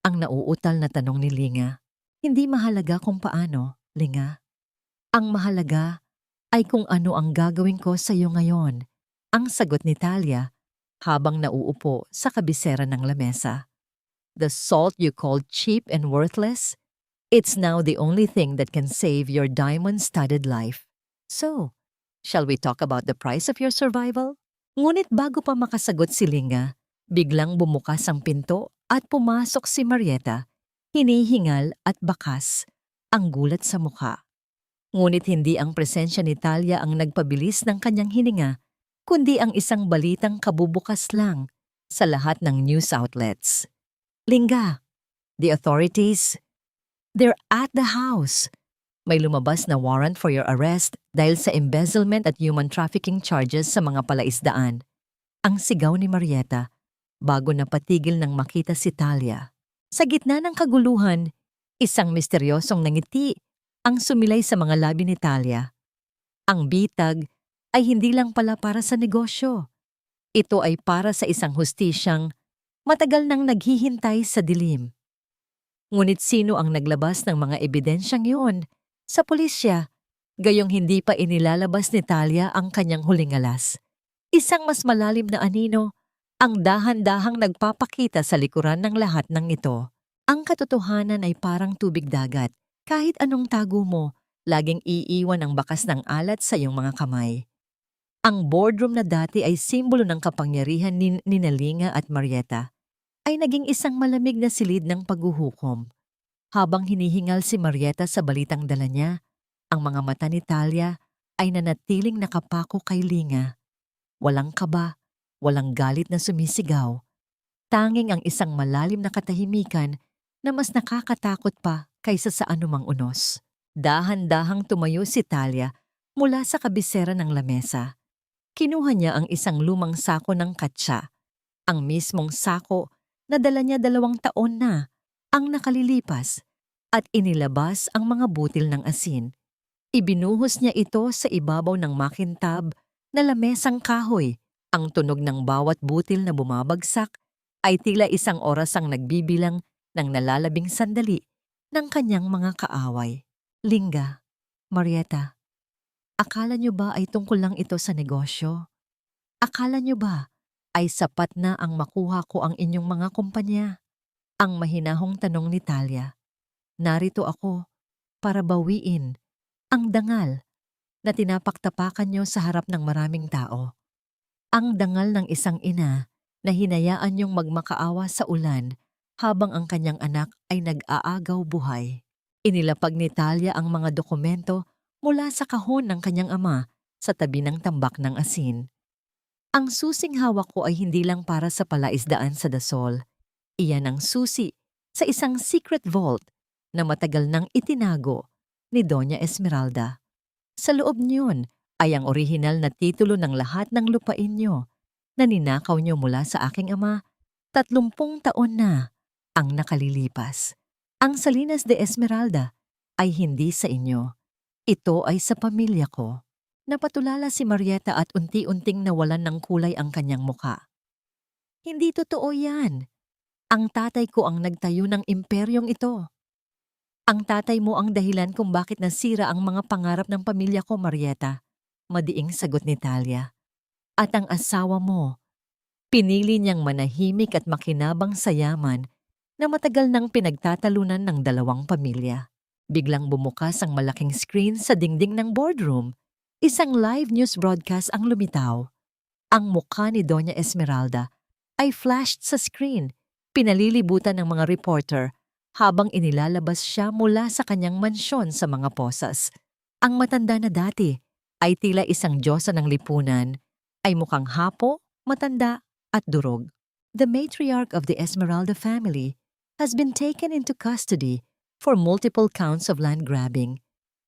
Ang nauutal na tanong ni Linga. Hindi mahalaga kung paano, Linga. Ang mahalaga ay kung ano ang gagawin ko sa iyo ngayon, ang sagot ni Talia habang nauupo sa kabisera ng lamesa. The salt you called cheap and worthless, it's now the only thing that can save your diamond-studded life. So, shall we talk about the price of your survival? Ngunit bago pa makasagot si Linga, biglang bumukas ang pinto at pumasok si Marieta, hinihingal at bakas, ang gulat sa mukha. Ngunit hindi ang presensya ni Talia ang nagpabilis ng kanyang hininga, kundi ang isang balitang kabubukas lang sa lahat ng news outlets. Linga, the authorities, they're at the house. May lumabas na warrant for your arrest dahil sa embezzlement at human trafficking charges sa mga palaisdaan. Ang sigaw ni Marieta bago napatigil nang makita si Talia. Sa gitna ng kaguluhan, isang misteryosong nangiti ang sumilay sa mga labi ni Talia. Ang bitag ay hindi lang pala para sa negosyo. Ito ay para sa isang hustisyang matagal nang naghihintay sa dilim. Ngunit sino ang naglabas ng mga ebidensyang yun? Sa pulisya, gayong hindi pa inilalabas ni Talia ang kanyang huling alas. Isang mas malalim na anino ang dahan-dahang nagpapakita sa likuran ng lahat ng ito. Ang katotohanan ay parang tubig dagat. Kahit anong tago mo, laging iiwan ang bakas ng alat sa iyong mga kamay. Ang boardroom na dati ay simbolo ng kapangyarihan ni Linga at Marieta ay naging isang malamig na silid ng paghuhukom. Habang hinihingal si Marieta sa balitang dala niya, ang mga mata ni Talia ay nanatiling nakapako kay Linga. Walang kaba, walang galit na sumisigaw. Tanging ang isang malalim na katahimikan na mas nakakatakot pa kaysa sa anumang unos. Dahan-dahang tumayo si Talia mula sa kabisera ng lamesa. Kinuha niya ang isang lumang sako ng katsa. Ang mismong sako na dala niya 2 taon na ang nakalilipas at inilabas ang mga butil ng asin. Ibinuhos niya ito sa ibabaw ng makintab na lamesang kahoy. Ang tunog ng bawat butil na bumabagsak ay tila isang oras ang nagbibilang ng nalalabing sandali ng kanyang mga kaaway. Linga, Marieta, akala niyo ba ay tungkol lang ito sa negosyo? Akala niyo ba ay sapat na ang makuha ko ang inyong mga kumpanya? Ang mahinahong tanong ni Talia. Narito ako para bawiin ang dangal na tinapaktapakan niyo sa harap ng maraming tao. Ang dangal ng isang ina na hinayaan niyong magmakaawa sa ulan habang ang kanyang anak ay nag-aagaw buhay. Inilapag ni Talia ang mga dokumento mula sa kahon ng kanyang ama sa tabi ng tambak ng asin. Ang susing hawak ko ay hindi lang para sa palaisdaan sa Dasol. Iyan ang susi sa isang secret vault na matagal nang itinago ni Doña Esmeralda. Sa loob niyon ay ang orihinal na titulo ng lahat ng lupain niyo na ninakaw niyo mula sa aking ama 30 taon na ang nakalilipas. Ang Salinas de Esmeralda ay hindi sa inyo. Ito ay sa pamilya ko. Napatulala si Marieta at unti-unting nawalan ng kulay ang kanyang muka. Hindi totoo yan. Ang tatay ko ang nagtayo ng imperyong ito. Ang tatay mo ang dahilan kung bakit nasira ang mga pangarap ng pamilya ko, Marieta. Madiing sagot ni Talia. At ang asawa mo, pinili niyang manahimik at makinabang sa yaman na matagal nang pinagtatalunan ng dalawang pamilya. Biglang bumukas ang malaking screen sa dingding ng boardroom. Isang live news broadcast ang lumitaw. Ang mukha ni Doña Esmeralda ay flashed sa screen, pinalilibutan ng mga reporter habang inilalabas siya mula sa kanyang mansyon sa mga posas. Ang matanda na dati ay tila isang diyosa ng lipunan, ay mukhang hapo, matanda at durog. The matriarch of the Esmeralda family has been taken into custody for multiple counts of land grabbing,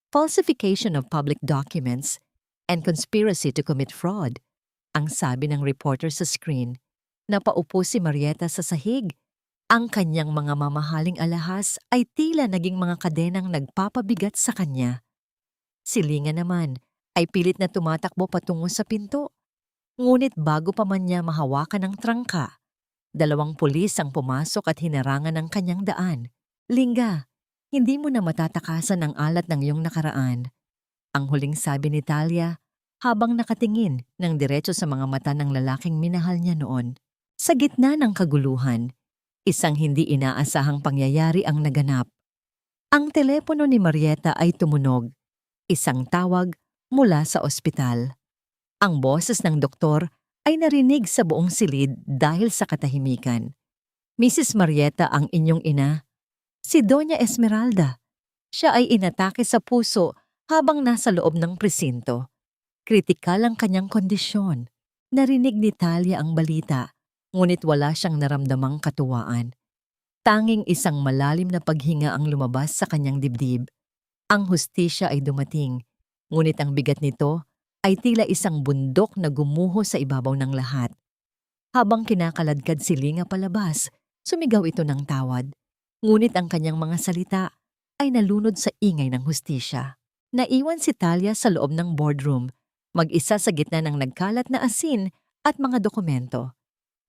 falsification of public documents, and conspiracy to commit fraud. Ang sabi ng reporter sa screen. Napaupo si Marieta sa sahig. Ang kanyang mga mamahaling alahas ay tila naging mga kadenang nagpapabigat sa kanya. Si Linga naman ay pilit na tumatakbo patungo sa pinto. Ngunit bago pa man niya mahawakan ng trangka, 2 pulis ang pumasok at hinarangan ng kanyang daan. Linga, hindi mo na matatakasan ang alat ng iyong nakaraan. Ang huling sabi ni Talia habang nakatingin ng diretso sa mga mata ng lalaking minahal niya noon. Sa gitna ng kaguluhan, isang hindi inaasahang pangyayari ang naganap. Ang telepono ni Marieta ay tumunog. Isang tawag mula sa ospital. Ang boses ng doktor ay narinig sa buong silid dahil sa katahimikan. Mrs. Marieta, ang inyong ina, si Doña Esmeralda. Siya ay inatake sa puso habang nasa loob ng presinto. Kritikal ang kanyang kondisyon. Narinig ni Talia ang balita, ngunit wala siyang naramdamang katuwaan. Tanging isang malalim na paghinga ang lumabas sa kanyang dibdib. Ang hustisya ay dumating, ngunit ang bigat nito ay tila isang bundok na gumuho sa ibabaw ng lahat. Habang kinakaladkad si Linga palabas, sumigaw ito ng tawad. Ngunit ang kanyang mga salita ay nalunod sa ingay ng hustisya. Naiwan si Talia sa loob ng boardroom, mag-isa sa gitna ng nagkalat na asin at mga dokumento.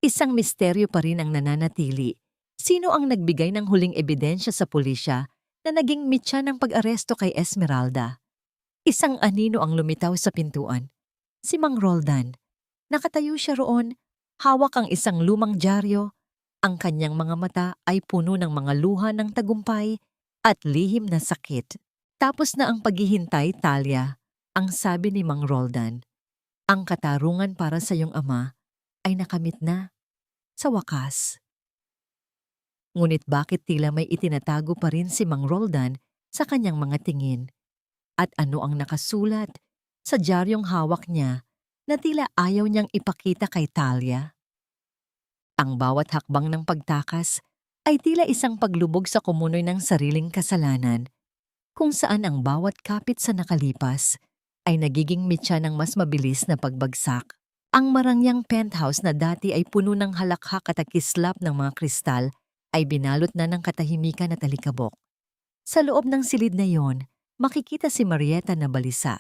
Isang misteryo pa rin ang nananatili. Sino ang nagbigay ng huling ebidensya sa pulisya na naging mitya ng pag-aresto kay Esmeralda? Isang anino ang lumitaw sa pintuan. Si Mang Roldan. Nakatayo siya roon, hawak ang isang lumang dyaryo. Ang kanyang mga mata ay puno ng mga luha ng tagumpay at lihim na sakit. Tapos na ang paghihintay, Talia, ang sabi ni Mang Roldan. Ang katarungan para sa iyong ama ay nakamit na, sa wakas. Ngunit bakit tila may itinatago pa rin si Mang Roldan sa kanyang mga tingin? At ano ang nakasulat sa dyaryong hawak niya na tila ayaw niyang ipakita kay Talia? Ang bawat hakbang ng pagtakas ay tila isang paglubog sa kumunoy ng sariling kasalanan, kung saan ang bawat kapit sa nakalipas ay nagiging mitya ng mas mabilis na pagbagsak. Ang marangyang penthouse na dati ay puno ng halakhak at kislap ng mga kristal ay binalot na ng katahimikan at alikabok. Sa loob ng silid na yon, makikita si Marieta na balisa.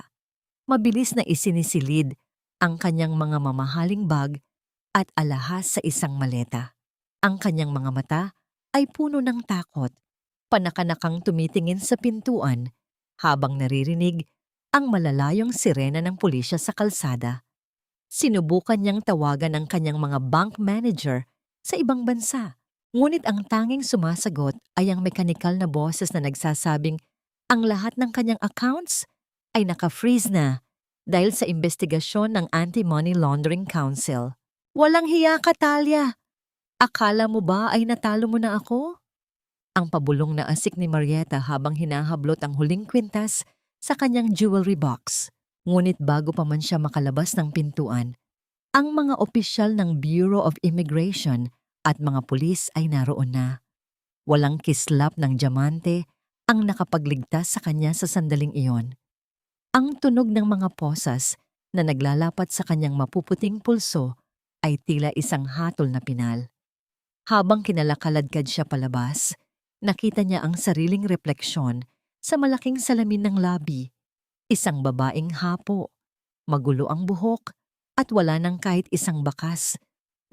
Mabilis na isinisilid ang kanyang mga mamahaling bag at alahas sa isang maleta. Ang kanyang mga mata ay puno ng takot, panakanakang tumitingin sa pintuan habang naririnig ang malalayong sirena ng pulisya sa kalsada. Sinubukan niyang tawagan ang kanyang mga bank manager sa ibang bansa. Ngunit ang tanging sumasagot ay ang mekanikal na boses na nagsasabing ang lahat ng kanyang accounts ay naka-freeze na dahil sa investigasyon ng Anti-Money Laundering Council. Walang hiya ka, Talia! Akala mo ba ay natalo mo na ako? Ang pabulong na asik ni Marieta habang hinahablot ang huling kwintas sa kanyang jewelry box. Ngunit bago pa man siya makalabas ng pintuan, ang mga opisyal ng Bureau of Immigration at mga pulis ay naroon na. Walang kislap ng diamante ang nakapagligtas sa kanya sa sandaling iyon. Ang tunog ng mga posas na naglalapat sa kanyang mapuputing pulso ay tila isang hatol na pinal. Habang kinalakaladkad siya palabas, nakita niya ang sariling refleksyon sa malaking salamin ng labi. Isang babaeng hapo, magulo ang buhok at wala ng kahit isang bakas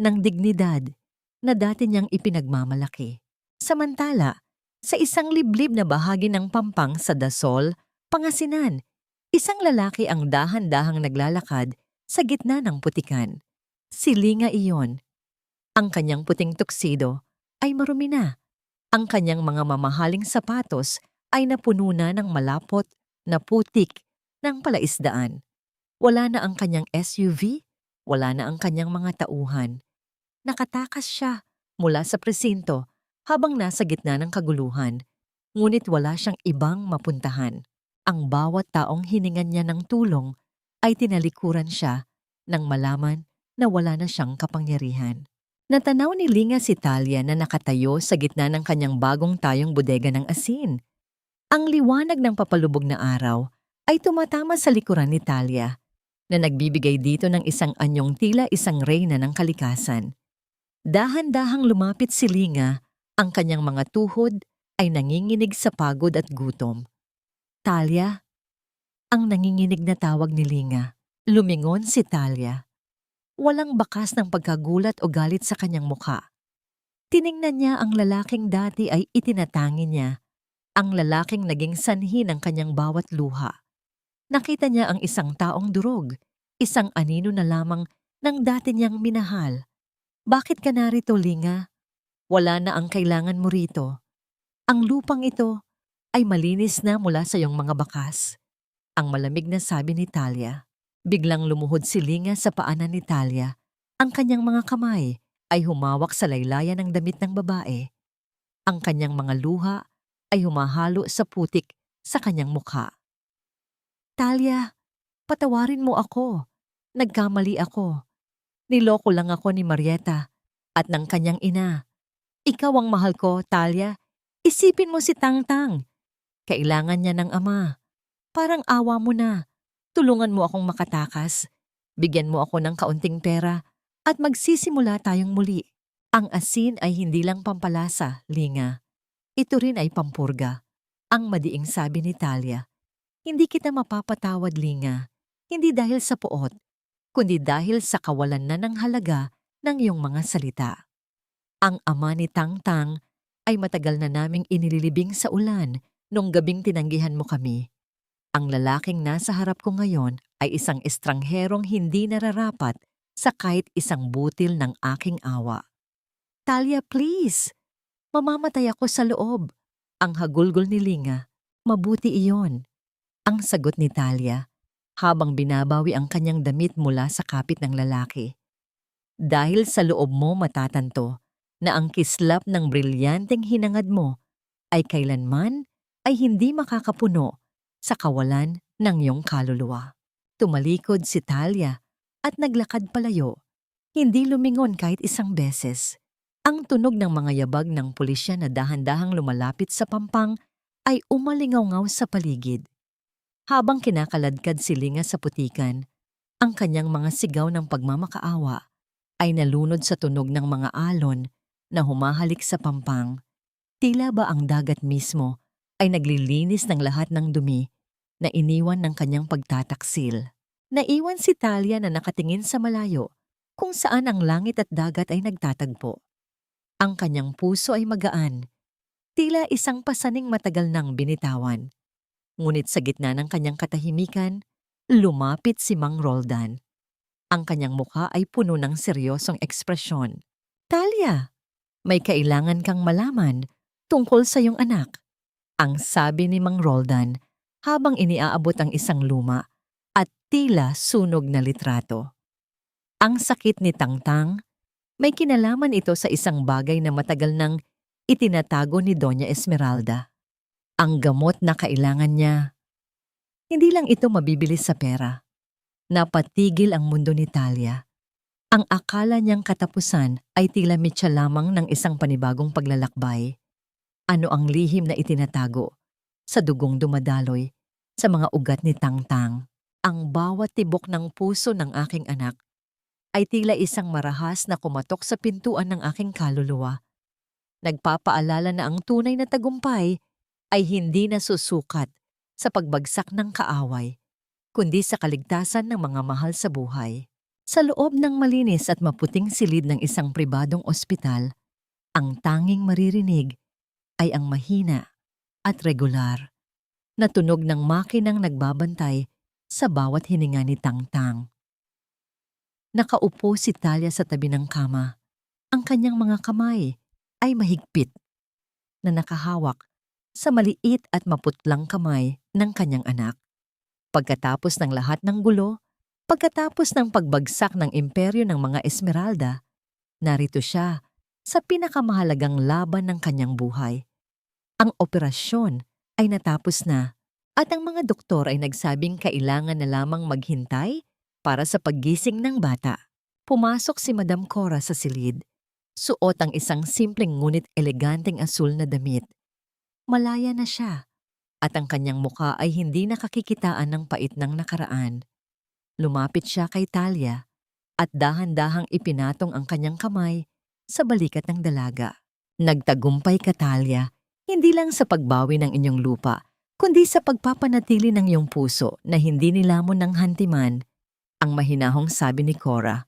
ng dignidad na dati niyang ipinagmamalaki. Samantala, sa isang liblib na bahagi ng Pampang sa Dasol, Pangasinan, isang lalaki ang dahan-dahang naglalakad sa gitna ng putikan. Si Linga iyon. Ang kanyang puting tuksido ay marumi na. Ang kanyang mga mamahaling sapatos ay napuno na ng malapot na putik ng palaisdaan. Wala na ang kanyang SUV, wala na ang kanyang mga tauhan. Nakatakas siya mula sa presinto habang nasa gitna ng kaguluhan, ngunit wala siyang ibang mapuntahan. Ang bawat taong hiningan niya ng tulong ay tinalikuran siya nang malaman na wala na siyang kapangyarihan. Natanaw ni Linga si Talia na nakatayo sa gitna ng kanyang bagong tayong bodega ng asin. Ang liwanag ng papalubog na araw ay tumatama sa likuran ni Talia na nagbibigay dito ng isang anyong tila isang reyna ng kalikasan. Dahan-dahang lumapit si Linga, ang kanyang mga tuhod ay nanginginig sa pagod at gutom. Talia, ang nanginginig na tawag ni Linga. Lumingon si Talia. Walang bakas ng pagkagulat o galit sa kanyang mukha. Tiningnan niya ang lalaking dati ay itinatangi niya, ang lalaking naging sanhi ng kanyang bawat luha. Nakita niya ang isang taong durog, isang anino na lamang ng dati niyang minahal. Bakit ka narito, Linga? Wala na ang kailangan mo rito. Ang lupang ito ay malinis na mula sa iyong mga bakas. Ang malamig na sabi ni Talia. Biglang lumuhod si Linga sa paanan ni Talia. Ang kanyang mga kamay ay humawak sa laylayan ng damit ng babae. Ang kanyang mga luha ay humahalo sa putik sa kanyang mukha. Talia, patawarin mo ako. Nagkamali ako. Niloko lang ako ni Marieta at ng kanyang ina. Ikaw ang mahal ko, Talia. Isipin mo si Tangtang. Kailangan niya ng ama. Parang awa mo na. Tulungan mo akong makatakas. Bigyan mo ako ng kaunting pera at magsisimula tayong muli. Ang asin ay hindi lang pampalasa, Linga. Ito rin ay pampurga. Ang madiing sabi ni Talia. Hindi kita mapapatawad, Linga. Hindi dahil sa puot, kundi dahil sa kawalan na ng halaga ng iyong mga salita. Ang ama ni Tangtang ay matagal na naming inililibing sa ulan nung gabing tinanggihan mo kami. Ang lalaking nasa harap ko ngayon ay isang estrangherong hindi nararapat sa kahit isang butil ng aking awa. Talia, please! Mamamatay ako sa loob. Ang hagulgol ni Linga. Mabuti iyon. Ang sagot ni Talia habang binabawi ang kanyang damit mula sa kapit ng lalaki. Dahil sa loob mo matatanto na ang kislap ng brilyanteng hinangad mo ay kailanman ay hindi makakapuno sa kawalan ng iyong kaluluwa. Tumalikod si Talia at naglakad palayo. Hindi lumingon kahit isang beses. Ang tunog ng mga yabag ng pulisya na dahan-dahang lumalapit sa Pampang ay umalingaw-ngaw sa paligid. Habang kinakaladkad si Linga sa putikan, ang kanyang mga sigaw ng pagmamakaawa ay nalunod sa tunog ng mga alon na humahalik sa Pampang. Tila ba ang dagat mismo ay naglilinis ng lahat ng dumi na iniwan ng kanyang pagtataksil. Naiwan si Talia na nakatingin sa malayo kung saan ang langit at dagat ay nagtatagpo. Ang kanyang puso ay magaan, tila isang pasaning matagal nang binitawan. Ngunit sa gitna ng kanyang katahimikan, lumapit si Mang Roldan. Ang kanyang mukha ay puno ng seryosong ekspresyon. Talia, may kailangan kang malaman tungkol sa iyong anak. Ang sabi ni Mang Roldan habang iniaabot ang isang luma at tila sunog na litrato. Ang sakit ni Tangtang, may kinalaman ito sa isang bagay na matagal nang itinatago ni Doña Esmeralda. Ang gamot na kailangan niya. Hindi lang ito mabibili sa pera. Napatigil ang mundo ni Talia. Ang akala niyang katapusan ay tila mitya lamang ng isang panibagong paglalakbay. Ano ang lihim na itinatago sa dugong dumadaloy sa mga ugat ni Tangtang? Ang bawat tibok ng puso ng aking anak ay tila isang marahas na kumatok sa pintuan ng aking kaluluwa. Nagpapaalala na ang tunay na tagumpay ay hindi nasusukat sa pagbagsak ng kaaway, kundi sa kaligtasan ng mga mahal sa buhay. Sa loob ng malinis at maputing silid ng isang pribadong ospital, ang tanging maririnig ay ang mahina at regular na tunog ng makinang nagbabantay sa bawat hininga ni Tangtang. Nakaupo si Talia sa tabi ng kama. Ang kanyang mga kamay ay mahigpit na nakahawak sa maliit at maputlang kamay ng kanyang anak. Pagkatapos ng lahat ng gulo, pagkatapos ng pagbagsak ng imperyo ng mga Esmeralda, narito siya sa pinakamahalagang laban ng kanyang buhay. Ang operasyon ay natapos na at ang mga doktor ay nagsabing kailangan na lamang maghintay para sa paggising ng bata. Pumasok si Madam Cora sa silid. Suot ang isang simpleng ngunit eleganteng asul na damit. Malaya na siya at ang kanyang mukha ay hindi nakakikitaan ng pait ng nakaraan. Lumapit siya kay Talia at dahan-dahang ipinatong ang kanyang kamay sa balikat ng dalaga. Nagtagumpay ka, Talia, hindi lang sa pagbawi ng inyong lupa, kundi sa pagpapanatili ng iyong puso na hindi nilamon ng hantiman. Ang mahinahong sabi ni Cora.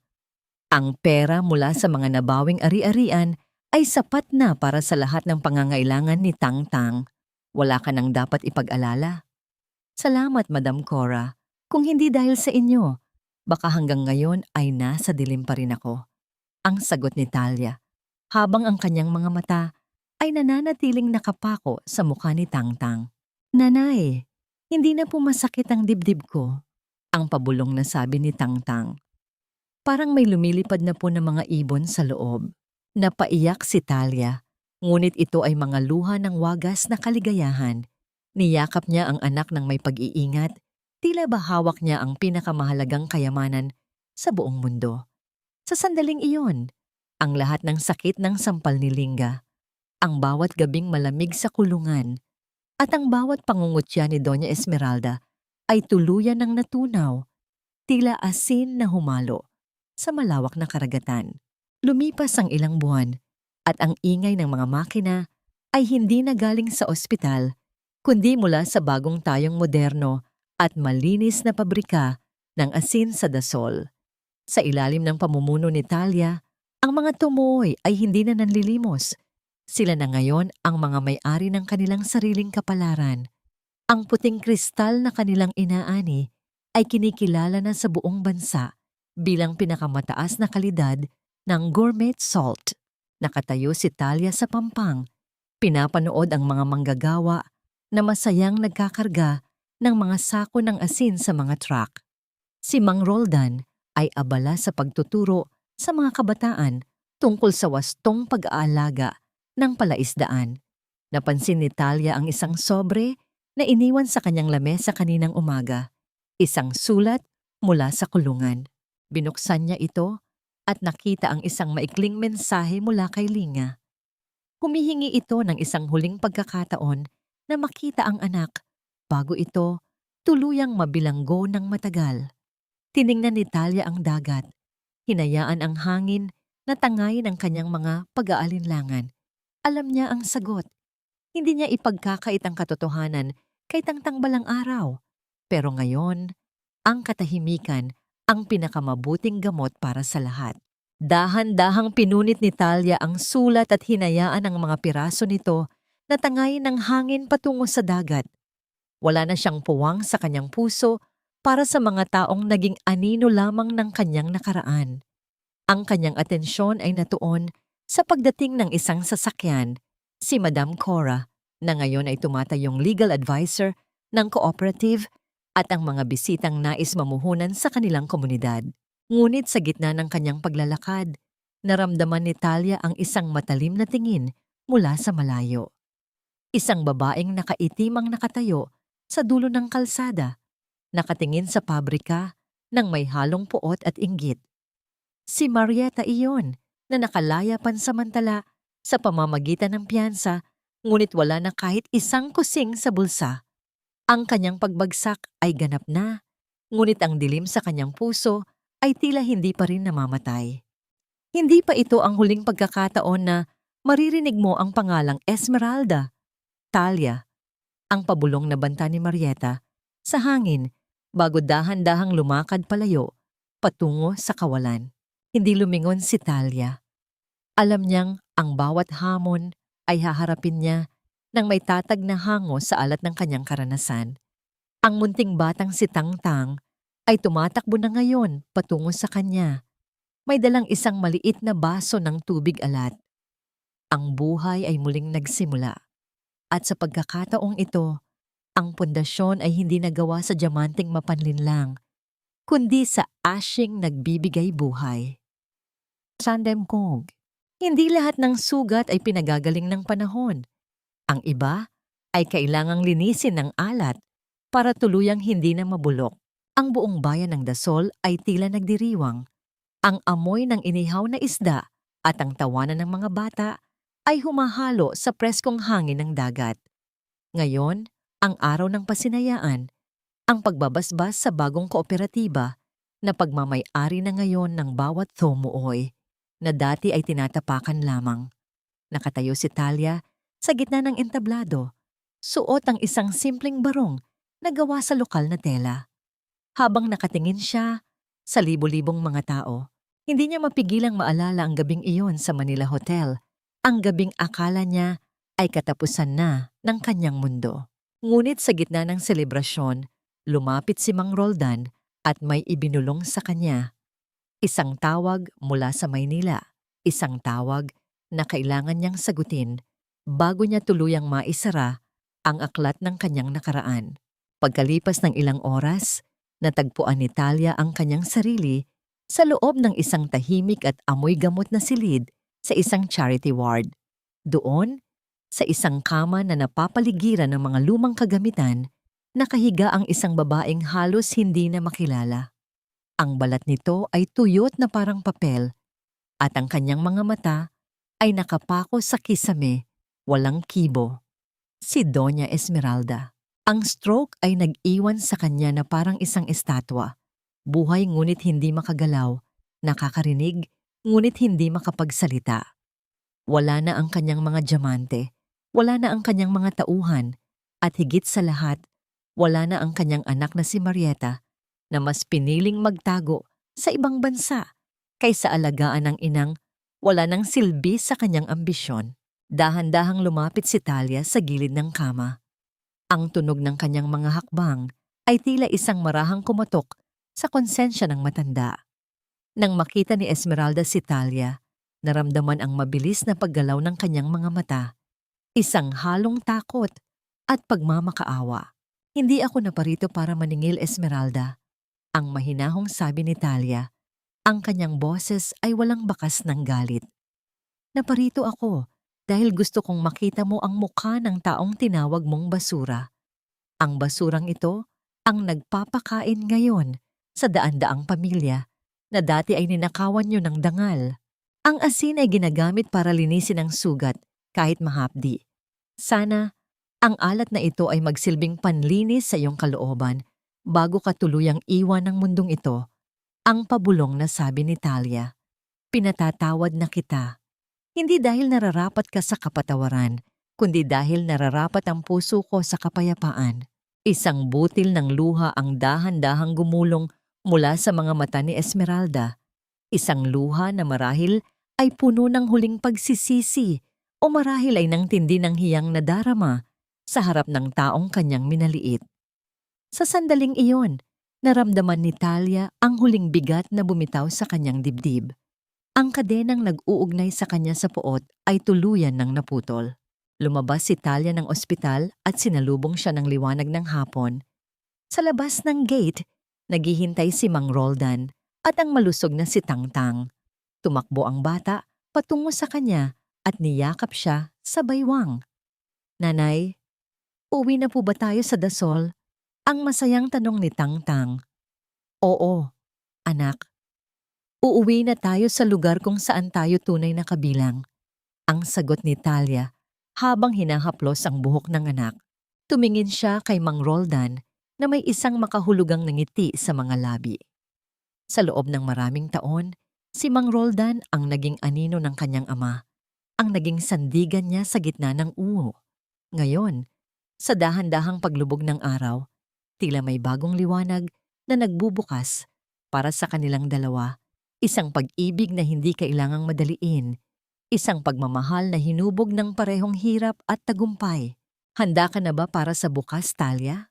Ang pera mula sa mga nabawing ari-arian ay sapat na para sa lahat ng pangangailangan ni Tangtang. Wala ka nang dapat ipag-alala. Salamat, Madam Cora. Kung hindi dahil sa inyo, baka hanggang ngayon ay nasa dilim pa rin ako. Ang sagot ni Talia, habang ang kanyang mga mata ay nananatiling nakapako sa mukha ni Tangtang. Nanay, hindi na po masakit ang dibdib ko. Ang pabulong na sabi ni Tangtang. Parang may lumilipad na po ng mga ibon sa loob. Napaiyak si Talia, ngunit ito ay mga luha ng wagas na kaligayahan. Niyakap niya ang anak ng may pag-iingat, tila ba hawak niya ang pinakamahalagang kayamanan sa buong mundo. Sa sandaling iyon, ang lahat ng sakit ng sampal ni Linga, ang bawat gabing malamig sa kulungan, at ang bawat pangungutya ni Doña Esmeralda ay tuluyan ng natunaw, tila asin na humalo sa malawak na karagatan. Lumipas ang ilang buwan at ang ingay ng mga makina ay hindi na galing sa ospital, kundi mula sa bagong tayong moderno at malinis na pabrika ng asin sa Dasol. Sa ilalim ng pamumuno ni Talia, ang mga tumoy ay hindi na nanlilimos. Sila na ngayon ang mga may-ari ng kanilang sariling kapalaran. Ang puting kristal na kanilang inaani ay kinikilala na sa buong bansa bilang pinakamataas na kalidad ng gourmet salt. Nakatayo si Talia sa pampang. Pinapanood ang mga manggagawa na masayang nagkakarga ng mga sako ng asin sa mga truck. Si Mang Roldan ay abala sa pagtuturo sa mga kabataan tungkol sa wastong pag-aalaga ng palaisdaan. Napansin ni Talia ang isang sobre na iniwan sa kanyang lamesa kaninang umaga. Isang sulat mula sa kulungan. Binuksan niya ito at nakita ang isang maikling mensahe mula kay Linga. Humihingi ito ng isang huling pagkakataon na makita ang anak bago ito tuluyang mabilanggo ng matagal. Tiningnan ni Talia ang dagat. Hinayaan ang hangin na tangayin ang kanyang mga pag-aalinlangan. Alam niya ang sagot. Hindi niya ipagkakait ang katotohanan kay Tangtang balang araw. Pero ngayon, ang katahimikan ang pinakamabuting gamot para sa lahat. Dahan-dahang pinunit ni Talia ang sulat at hinayaan ang mga piraso nito na tangayin ng hangin patungo sa dagat. Wala na siyang puwang sa kanyang puso, para sa mga taong naging anino lamang ng kanyang nakaraan. Ang kanyang atensyon ay natuon sa pagdating ng isang sasakyan, si Madam Cora, na ngayon ay tumatayong legal advisor ng cooperative at ang mga bisitang nais mamuhunan sa kanilang komunidad. Ngunit sa gitna ng kanyang paglalakad, naramdaman ni Talia ang isang matalim na tingin mula sa malayo. Isang babaeng nakaitim ang nakatayo sa dulo ng kalsada, nakatingin sa pabrika ng may halong puot at inggit. Si Marieta iyon na nakalaya pansamantala sa pamamagitan ng piyansa, ngunit wala na kahit isang kusing sa bulsa. Ang kanyang pagbagsak ay ganap na, ngunit ang dilim sa kanyang puso ay tila hindi pa rin namamatay. Hindi pa ito ang huling pagkakataon na maririnig mo ang pangalang Esmeralda. Talia, ang pabulong na banta ni Marieta, sa hangin bago dahan-dahang lumakad palayo patungo sa kawalan. Hindi lumingon si Talia. Alam niyang ang bawat hamon ay haharapin niya nang may tatag na hango sa alat ng kanyang karanasan. Ang munting batang si Tangtang ay tumatakbo na ngayon patungo sa kanya. May dalang isang maliit na baso ng tubig alat. Ang buhay ay muling nagsimula. At sa pagkakataong ito, ang pundasyon ay hindi nagawa sa diamanting mapanlinlang, kundi sa asying nagbibigay buhay. Sandem Kong, hindi lahat ng sugat ay pinagagaling ng panahon. Ang iba ay kailangang linisin ng alat para tuluyang hindi na mabulok. Ang buong bayan ng Dasol ay tila nagdiriwang. Ang amoy ng inihaw na isda at ang tawanan ng mga bata ay humahalo sa preskong hangin ng dagat. Ngayon, ang araw ng pasinayaan, ang pagbabasbas sa bagong kooperatiba na pagmamay-ari na ngayon ng bawat Thomuoy na dati ay tinatapakan lamang. Nakatayo si Talia sa gitna ng entablado, suot ang isang simpleng barong na gawa sa lokal na tela. Habang nakatingin siya sa libo-libong mga tao, hindi niya mapigilang maalala ang gabing iyon sa Manila Hotel, ang gabing akala niya ay katapusan na ng kanyang mundo. Ngunit sa gitna ng selebrasyon, lumapit si Mang Roldan at may ibinulong sa kanya. Isang tawag mula sa Maynila, isang tawag na kailangan niyang sagutin bago niya tuluyang maisara ang aklat ng kanyang nakaraan. Pagkalipas ng ilang oras, natagpuan ni Talia ang kanyang sarili sa loob ng isang tahimik at amoy gamot na silid sa isang charity ward. Doon, sa isang kama na napapaligiran ng mga lumang kagamitan, nakahiga ang isang babaeng halos hindi na makilala. Ang balat nito ay tuyot na parang papel at ang kanyang mga mata ay nakapako sa kisame, walang kibo. Si Doña Esmeralda. Ang stroke ay nag-iwan sa kanya na parang isang estatwa. Buhay ngunit hindi makagalaw, nakakarinig ngunit hindi makapagsalita. Wala na ang kanyang mga diamante, wala na ang kanyang mga tauhan, at higit sa lahat, wala na ang kanyang anak na si Marieta na mas piniling magtago sa ibang bansa kaysa alagaan ng inang wala nang silbi sa kanyang ambisyon. Dahan-dahang lumapit si Talia sa gilid ng kama. Ang tunog ng kanyang mga hakbang ay tila isang marahang kumatok sa konsensya ng matanda. Nang makita ni Esmeralda si Talia, naramdaman ang mabilis na paggalaw ng kanyang mga mata, isang halong takot at pagmamakaawa. Hindi ako naparito para maningil, Esmeralda. Ang mahinahong sabi ni Talia, ang kanyang boses ay walang bakas ng galit. Naparito ako dahil gusto kong makita mo ang mukha ng taong tinawag mong basura. Ang basurang ito ang nagpapakain ngayon sa daan-daang pamilya na dati ay ninakawan niyo ng dangal. Ang asin ay ginagamit para linisin ang sugat kahit mahapdi. Sana ang alat na ito ay magsilbing panlinis sa iyong kalooban bago ka tuluyang iwan ng mundong ito. Ang pabulong na sabi ni Talia, pinatatawad na kita. Hindi dahil nararapat ka sa kapatawaran, kundi dahil nararapat ang puso ko sa kapayapaan. Isang butil ng luha ang dahan-dahang gumulong mula sa mga mata ni Esmeralda. Isang luha na marahil ay puno ng huling pagsisisi o marahil ay nang tindi ng hiyang nadarama sa harap ng taong kanyang minaliit. Sa sandaling iyon, Naramdaman ni Talia ang huling bigat na bumitaw sa kanyang dibdib. Ang kadenang nag-uugnay sa kanya sa puot ay tuluyan ng naputol. Lumabas si Talia ng ospital at sinalubong siya ng liwanag ng hapon. Sa labas ng gate, naghihintay si Mang Roldan at ang malusog na si Tangtang. Tumakbo ang bata patungo sa kanya at niyakap siya sa baywang. "Nanay, uwi na po ba tayo sa Dasol?" Ang masayang tanong ni Tangtang. "Oo, anak. Uuwi na tayo sa lugar kung saan tayo tunay na kabilang." Ang sagot ni Talia habang hinahaplos ang buhok ng anak. Tumingin siya kay Mang Roldan na may isang makahulugang ngiti sa mga labi. Sa loob ng maraming taon, si Mang Roldan ang naging anino ng kanyang ama, ang naging sandigan niya sa gitna ng uwo. Ngayon, sa dahan-dahang paglubog ng araw, tila may bagong liwanag na nagbubukas para sa kanilang dalawa. Isang pag-ibig na hindi kailangang madaliin. Isang pagmamahal na hinubog ng parehong hirap at tagumpay. "Handa ka na ba para sa bukas, Talia?"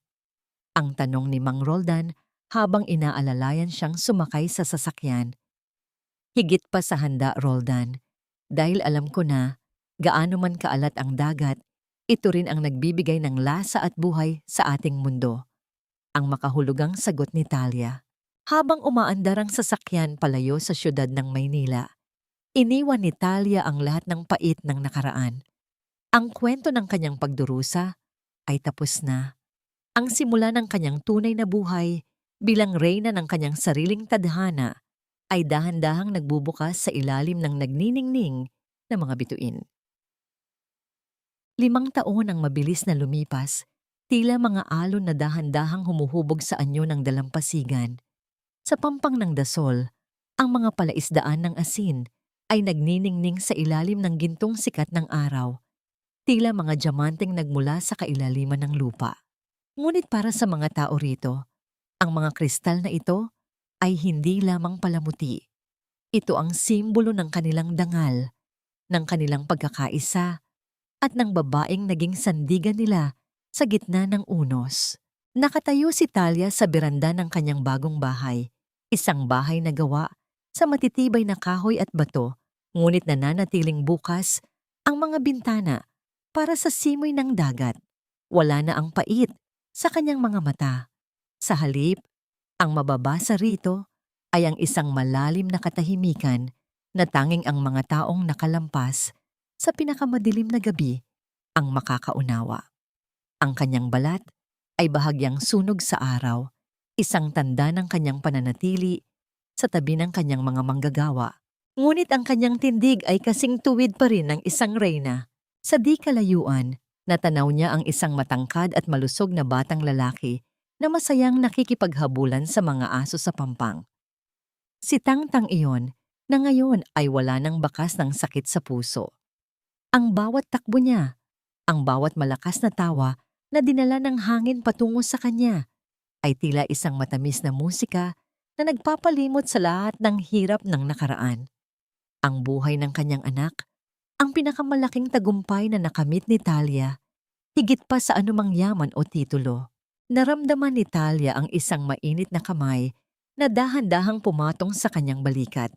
Ang tanong ni Mang Roldan habang inaalalayan siyang sumakay sa sasakyan. "Higit pa sa handa, Roldan. Dahil alam ko na, gaano man kaalat ang dagat, ito rin ang nagbibigay ng lasa at buhay sa ating mundo." Ang makahulugang sagot ni Talia. Habang umaandar ang sasakyan palayo sa siyudad ng Maynila, iniwan ni Talia ang lahat ng pait ng nakaraan. Ang kwento ng kanyang pagdurusa ay tapos na. Ang simula ng kanyang tunay na buhay bilang reyna ng kanyang sariling tadhana ay dahan-dahang nagbubukas sa ilalim ng nagniningning na mga bituin. 5 taon ang mabilis na lumipas, tila mga alon na dahan-dahang humuhubog sa anyo ng dalampasigan. Sa pampang ng Dasol, ang mga palaisdaan ng asin ay nagniningning sa ilalim ng gintong sikat ng araw, tila mga diamanteng nagmula sa kailaliman ng lupa. Ngunit para sa mga tao rito, ang mga kristal na ito ay hindi lamang palamuti. Ito ang simbolo ng kanilang dangal, ng kanilang pagkakaisa, at ng babaeng naging sandigan nila sa gitna ng unos. Nakatayo si Talia sa beranda ng kanyang bagong bahay, isang bahay na gawa sa matitibay na kahoy at bato, ngunit nananatiling bukas ang mga bintana para sa simoy ng dagat. Wala na ang pait sa kanyang mga mata. Sa halip, ang mababasa rito ay ang isang malalim na katahimikan na tanging ang mga taong nakalampas sa pinakamadilim na gabi ang makakaunawa. Ang kanyang balat ay bahagyang sunog sa araw, isang tanda ng kanyang pananatili sa tabi ng kanyang mga manggagawa. Ngunit ang kanyang tindig ay kasing tuwid pa rin ng isang reyna. Sa di kalayuan, natanaw niya ang isang matangkad at malusog na batang lalaki na masayang nakikipaghabulan sa mga aso sa pampang. Si Tangtang iyon na ngayon ay wala ng bakas ng sakit sa puso. Ang bawat takbo niya, ang bawat malakas na tawa na dinala ng hangin patungo sa kanya, ay tila isang matamis na musika na nagpapalimot sa lahat ng hirap ng nakaraan. Ang buhay ng kanyang anak, ang pinakamalaking tagumpay na nakamit ni Talia, higit pa sa anumang yaman o titulo. Naramdaman ni Talia ang isang mainit na kamay na dahan-dahang pumatong sa kanyang balikat.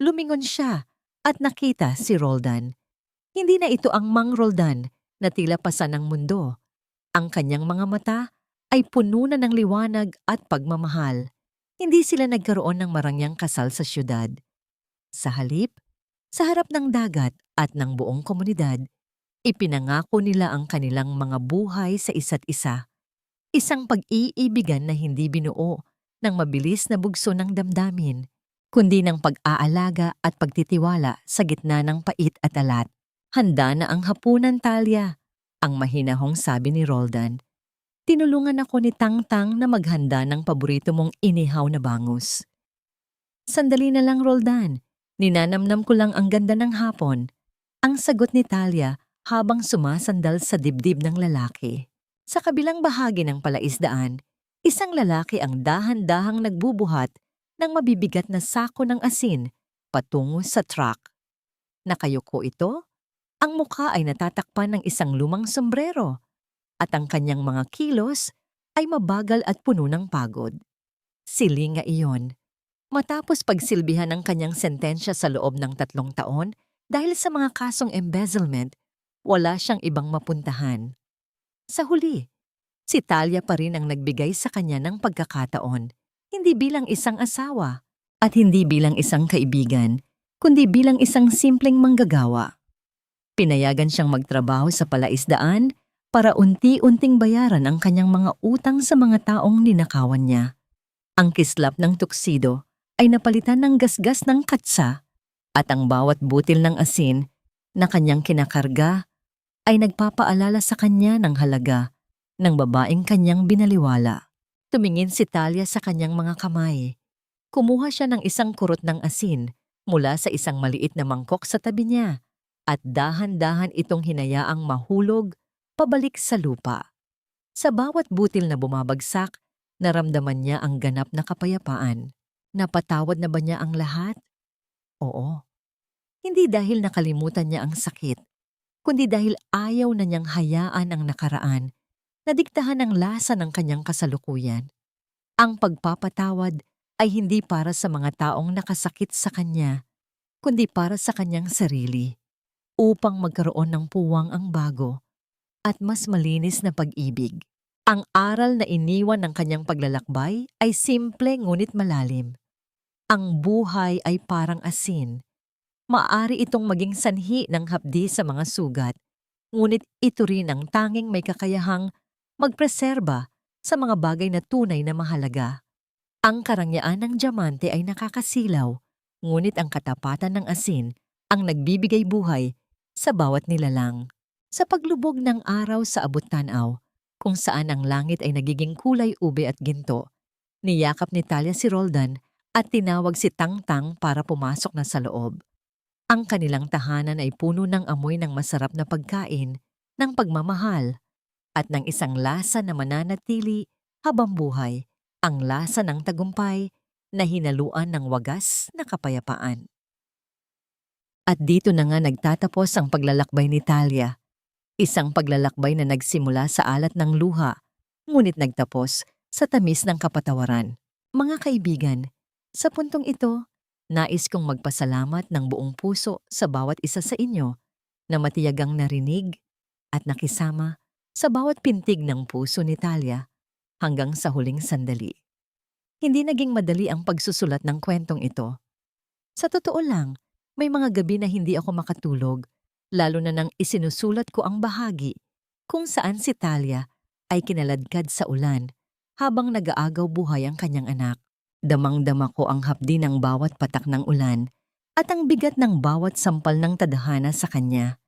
Lumingon siya at nakita si Roldan. Hindi na ito ang Mang Roldan na tila pasan ng mundo. Ang kanyang mga mata ay puno na ng liwanag at pagmamahal. Hindi sila nagkaroon ng marangyang kasal sa siyudad. Sa halip, sa harap ng dagat at ng buong komunidad, ipinangako nila ang kanilang mga buhay sa isa't isa. Isang pag-iibigan na hindi binuo ng mabilis na bugso ng damdamin, kundi ng pag-aalaga at pagtitiwala sa gitna ng pait at alat. "Handa na ang hapunan, Talia," ang mahinahong sabi ni Roldan. "Tinulungan ako ni Tangtang na maghanda ng paborito mong inihaw na bangus." "Sandali na lang, Roldan. Ninanamnam ko lang ang ganda ng hapon," ang sagot ni Talia habang sumasandal sa dibdib ng lalaki. Sa kabilang bahagi ng palaisdaan, isang lalaki ang dahan-dahang nagbubuhat ng mabibigat na sako ng asin patungo sa truck. Nakayuko ito, ang mukha ay natatakpan ng isang lumang sombrero at ang kanyang mga kilos ay mabagal at puno ng pagod. Si Linga iyon. Matapos pagsilbihan ng kanyang sentensya sa loob ng 3 taon, dahil sa mga kasong embezzlement, wala siyang ibang mapuntahan. Sa huli, si Talia pa rin ang nagbigay sa kanya ng pagkakataon, hindi bilang isang asawa at hindi bilang isang kaibigan, kundi bilang isang simpleng manggagawa. Pinayagan siyang magtrabaho sa palaisdaan para unti-unting bayaran ang kanyang mga utang sa mga taong ninakawan niya. Ang kislap ng tuksido ay napalitan ng gasgas ng katsa at ang bawat butil ng asin na kanyang kinakarga ay nagpapaalala sa kanya ng halaga ng babaeng kanyang binaliwala. Tumingin si Talia sa kanyang mga kamay. Kumuha siya ng isang kurot ng asin mula sa isang maliit na mangkok sa tabi niya at dahan-dahan itong hinayaang mahulog pabalik sa lupa. Sa bawat butil na bumabagsak, naramdaman niya ang ganap na kapayapaan. Napatawad na ba niya ang lahat? Oo. Hindi dahil nakalimutan niya ang sakit, kundi dahil ayaw na niyang hayaan ang nakaraan na diktahan ang lasa ng kanyang kasalukuyan. Ang pagpapatawad ay hindi para sa mga taong nakasakit sa kanya, kundi para sa kanyang sarili, upang magkaroon ng puwang ang bago at mas malinis na pag-ibig. Ang aral na iniwan ng kanyang paglalakbay ay simple ngunit malalim. Ang buhay ay parang asin. Maaari itong maging sanhi ng hapdi sa mga sugat, ngunit ito rin ang tanging may kakayahang magpreserba sa mga bagay na tunay na mahalaga. Ang karangyaan ng diamante ay nakakasilaw, ngunit ang katapatan ng asin ang nagbibigay buhay sa bawat nilalang. Sa paglubog ng araw sa abot-tanaw, kung saan ang langit ay nagiging kulay ube at ginto, niyakap ni Talia si Roldan at tinawag si Tangtang para pumasok na sa loob. Ang kanilang tahanan ay puno ng amoy ng masarap na pagkain, ng pagmamahal, at ng isang lasa na mananatili habang buhay, ang lasa ng tagumpay na hinaluan ng wagas na kapayapaan. At dito na nga nagtatapos ang paglalakbay ni Talia. Isang paglalakbay na nagsimula sa alat ng luha, ngunit nagtapos sa tamis ng kapatawaran. Mga kaibigan, sa puntong ito, nais kong magpasalamat ng buong puso sa bawat isa sa inyo na matiyagang narinig at nakisama sa bawat pintig ng puso ni Talia hanggang sa huling sandali. Hindi naging madali ang pagsusulat ng kwentong ito. Sa totoo lang, may mga gabi na hindi ako makatulog, lalo na nang isinusulat ko ang bahagi kung saan si Talia ay kinaladkad sa ulan habang nag-aagaw buhay ang kanyang anak. Damang-dama ko ang hapdi ng bawat patak ng ulan at ang bigat ng bawat sampal ng tadhana sa kanya.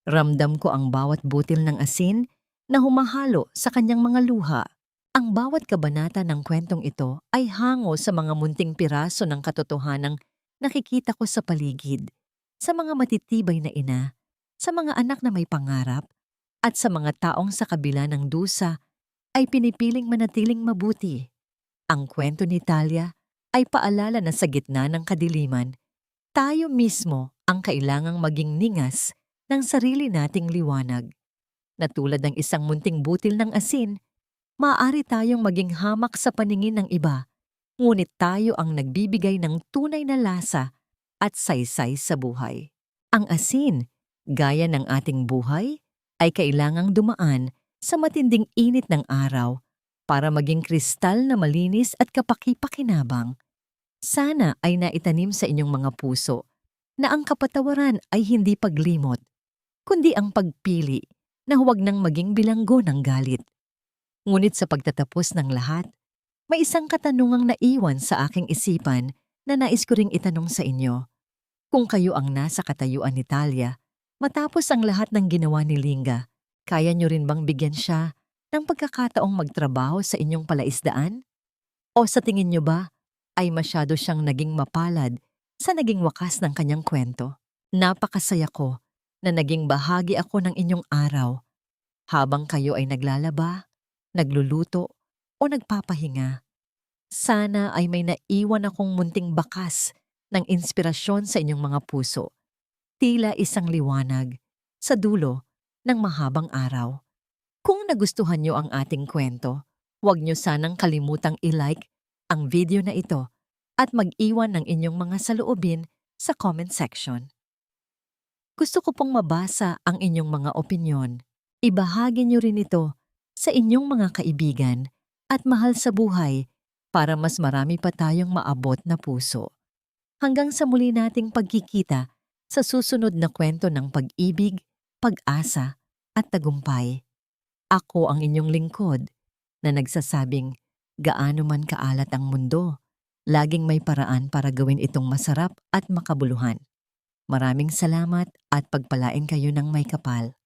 Ramdam ko ang bawat butil ng asin na humahalo sa kanyang mga luha. Ang bawat kabanata ng kwentong ito ay hango sa mga munting piraso ng katotohanang nakikita ko sa paligid, sa mga matitibay na ina, sa mga anak na may pangarap, at sa mga taong sa kabila ng dusa ay pinipiling manatiling mabuti. Ang kwento ni Talia ay paalala na sa gitna ng kadiliman, tayo mismo ang kailangang maging ningas ng sarili nating liwanag. Na tulad ng isang munting butil ng asin, maaari tayong maging hamak sa paningin ng iba, ngunit tayo ang nagbibigay ng tunay na lasa at saysay sa buhay. Ang asin, gaya ng ating buhay, ay kailangang dumaan sa matinding init ng araw para maging kristal na malinis at kapaki-pakinabang. Sana ay naitanim sa inyong mga puso na ang kapatawaran ay hindi paglimot, kundi ang pagpili na huwag nang maging bilanggo ng galit. Ngunit sa pagtatapos ng lahat, may isang katanungang naiwan sa aking isipan na nais ko ring itanong sa inyo. Kung kayo ang nasa katayuan ni Talia, matapos ang lahat ng ginawa ni Linga, kaya nyo rin bang bigyan siya ng pagkakataong magtrabaho sa inyong palaisdaan? O sa tingin nyo ba ay masyado siyang naging mapalad sa naging wakas ng kanyang kwento? Napakasaya ko na naging bahagi ako ng inyong araw habang kayo ay naglalaba, nagluluto o nagpapahinga. Sana ay may naiwan akong munting bakas ng inspirasyon sa inyong mga puso, tila isang liwanag sa dulo ng mahabang araw. Kung nagustuhan nyo ang ating kwento, huwag nyo sanang kalimutang i-like ang video na ito at mag-iwan ng inyong mga saloobin sa comment section. Gusto ko pong mabasa ang inyong mga opinyon. Ibahagi niyo rin ito sa inyong mga kaibigan at mahal sa buhay para mas marami pa tayong maabot na puso. Hanggang sa muli nating pagkikita sa susunod na kwento ng pag-ibig, pag-asa at tagumpay. Ako ang inyong lingkod na nagsasabing gaano man kaalat ang mundo, laging may paraan para gawin itong masarap at makabuluhan. Maraming salamat at pagpalain kayo ng may kapal.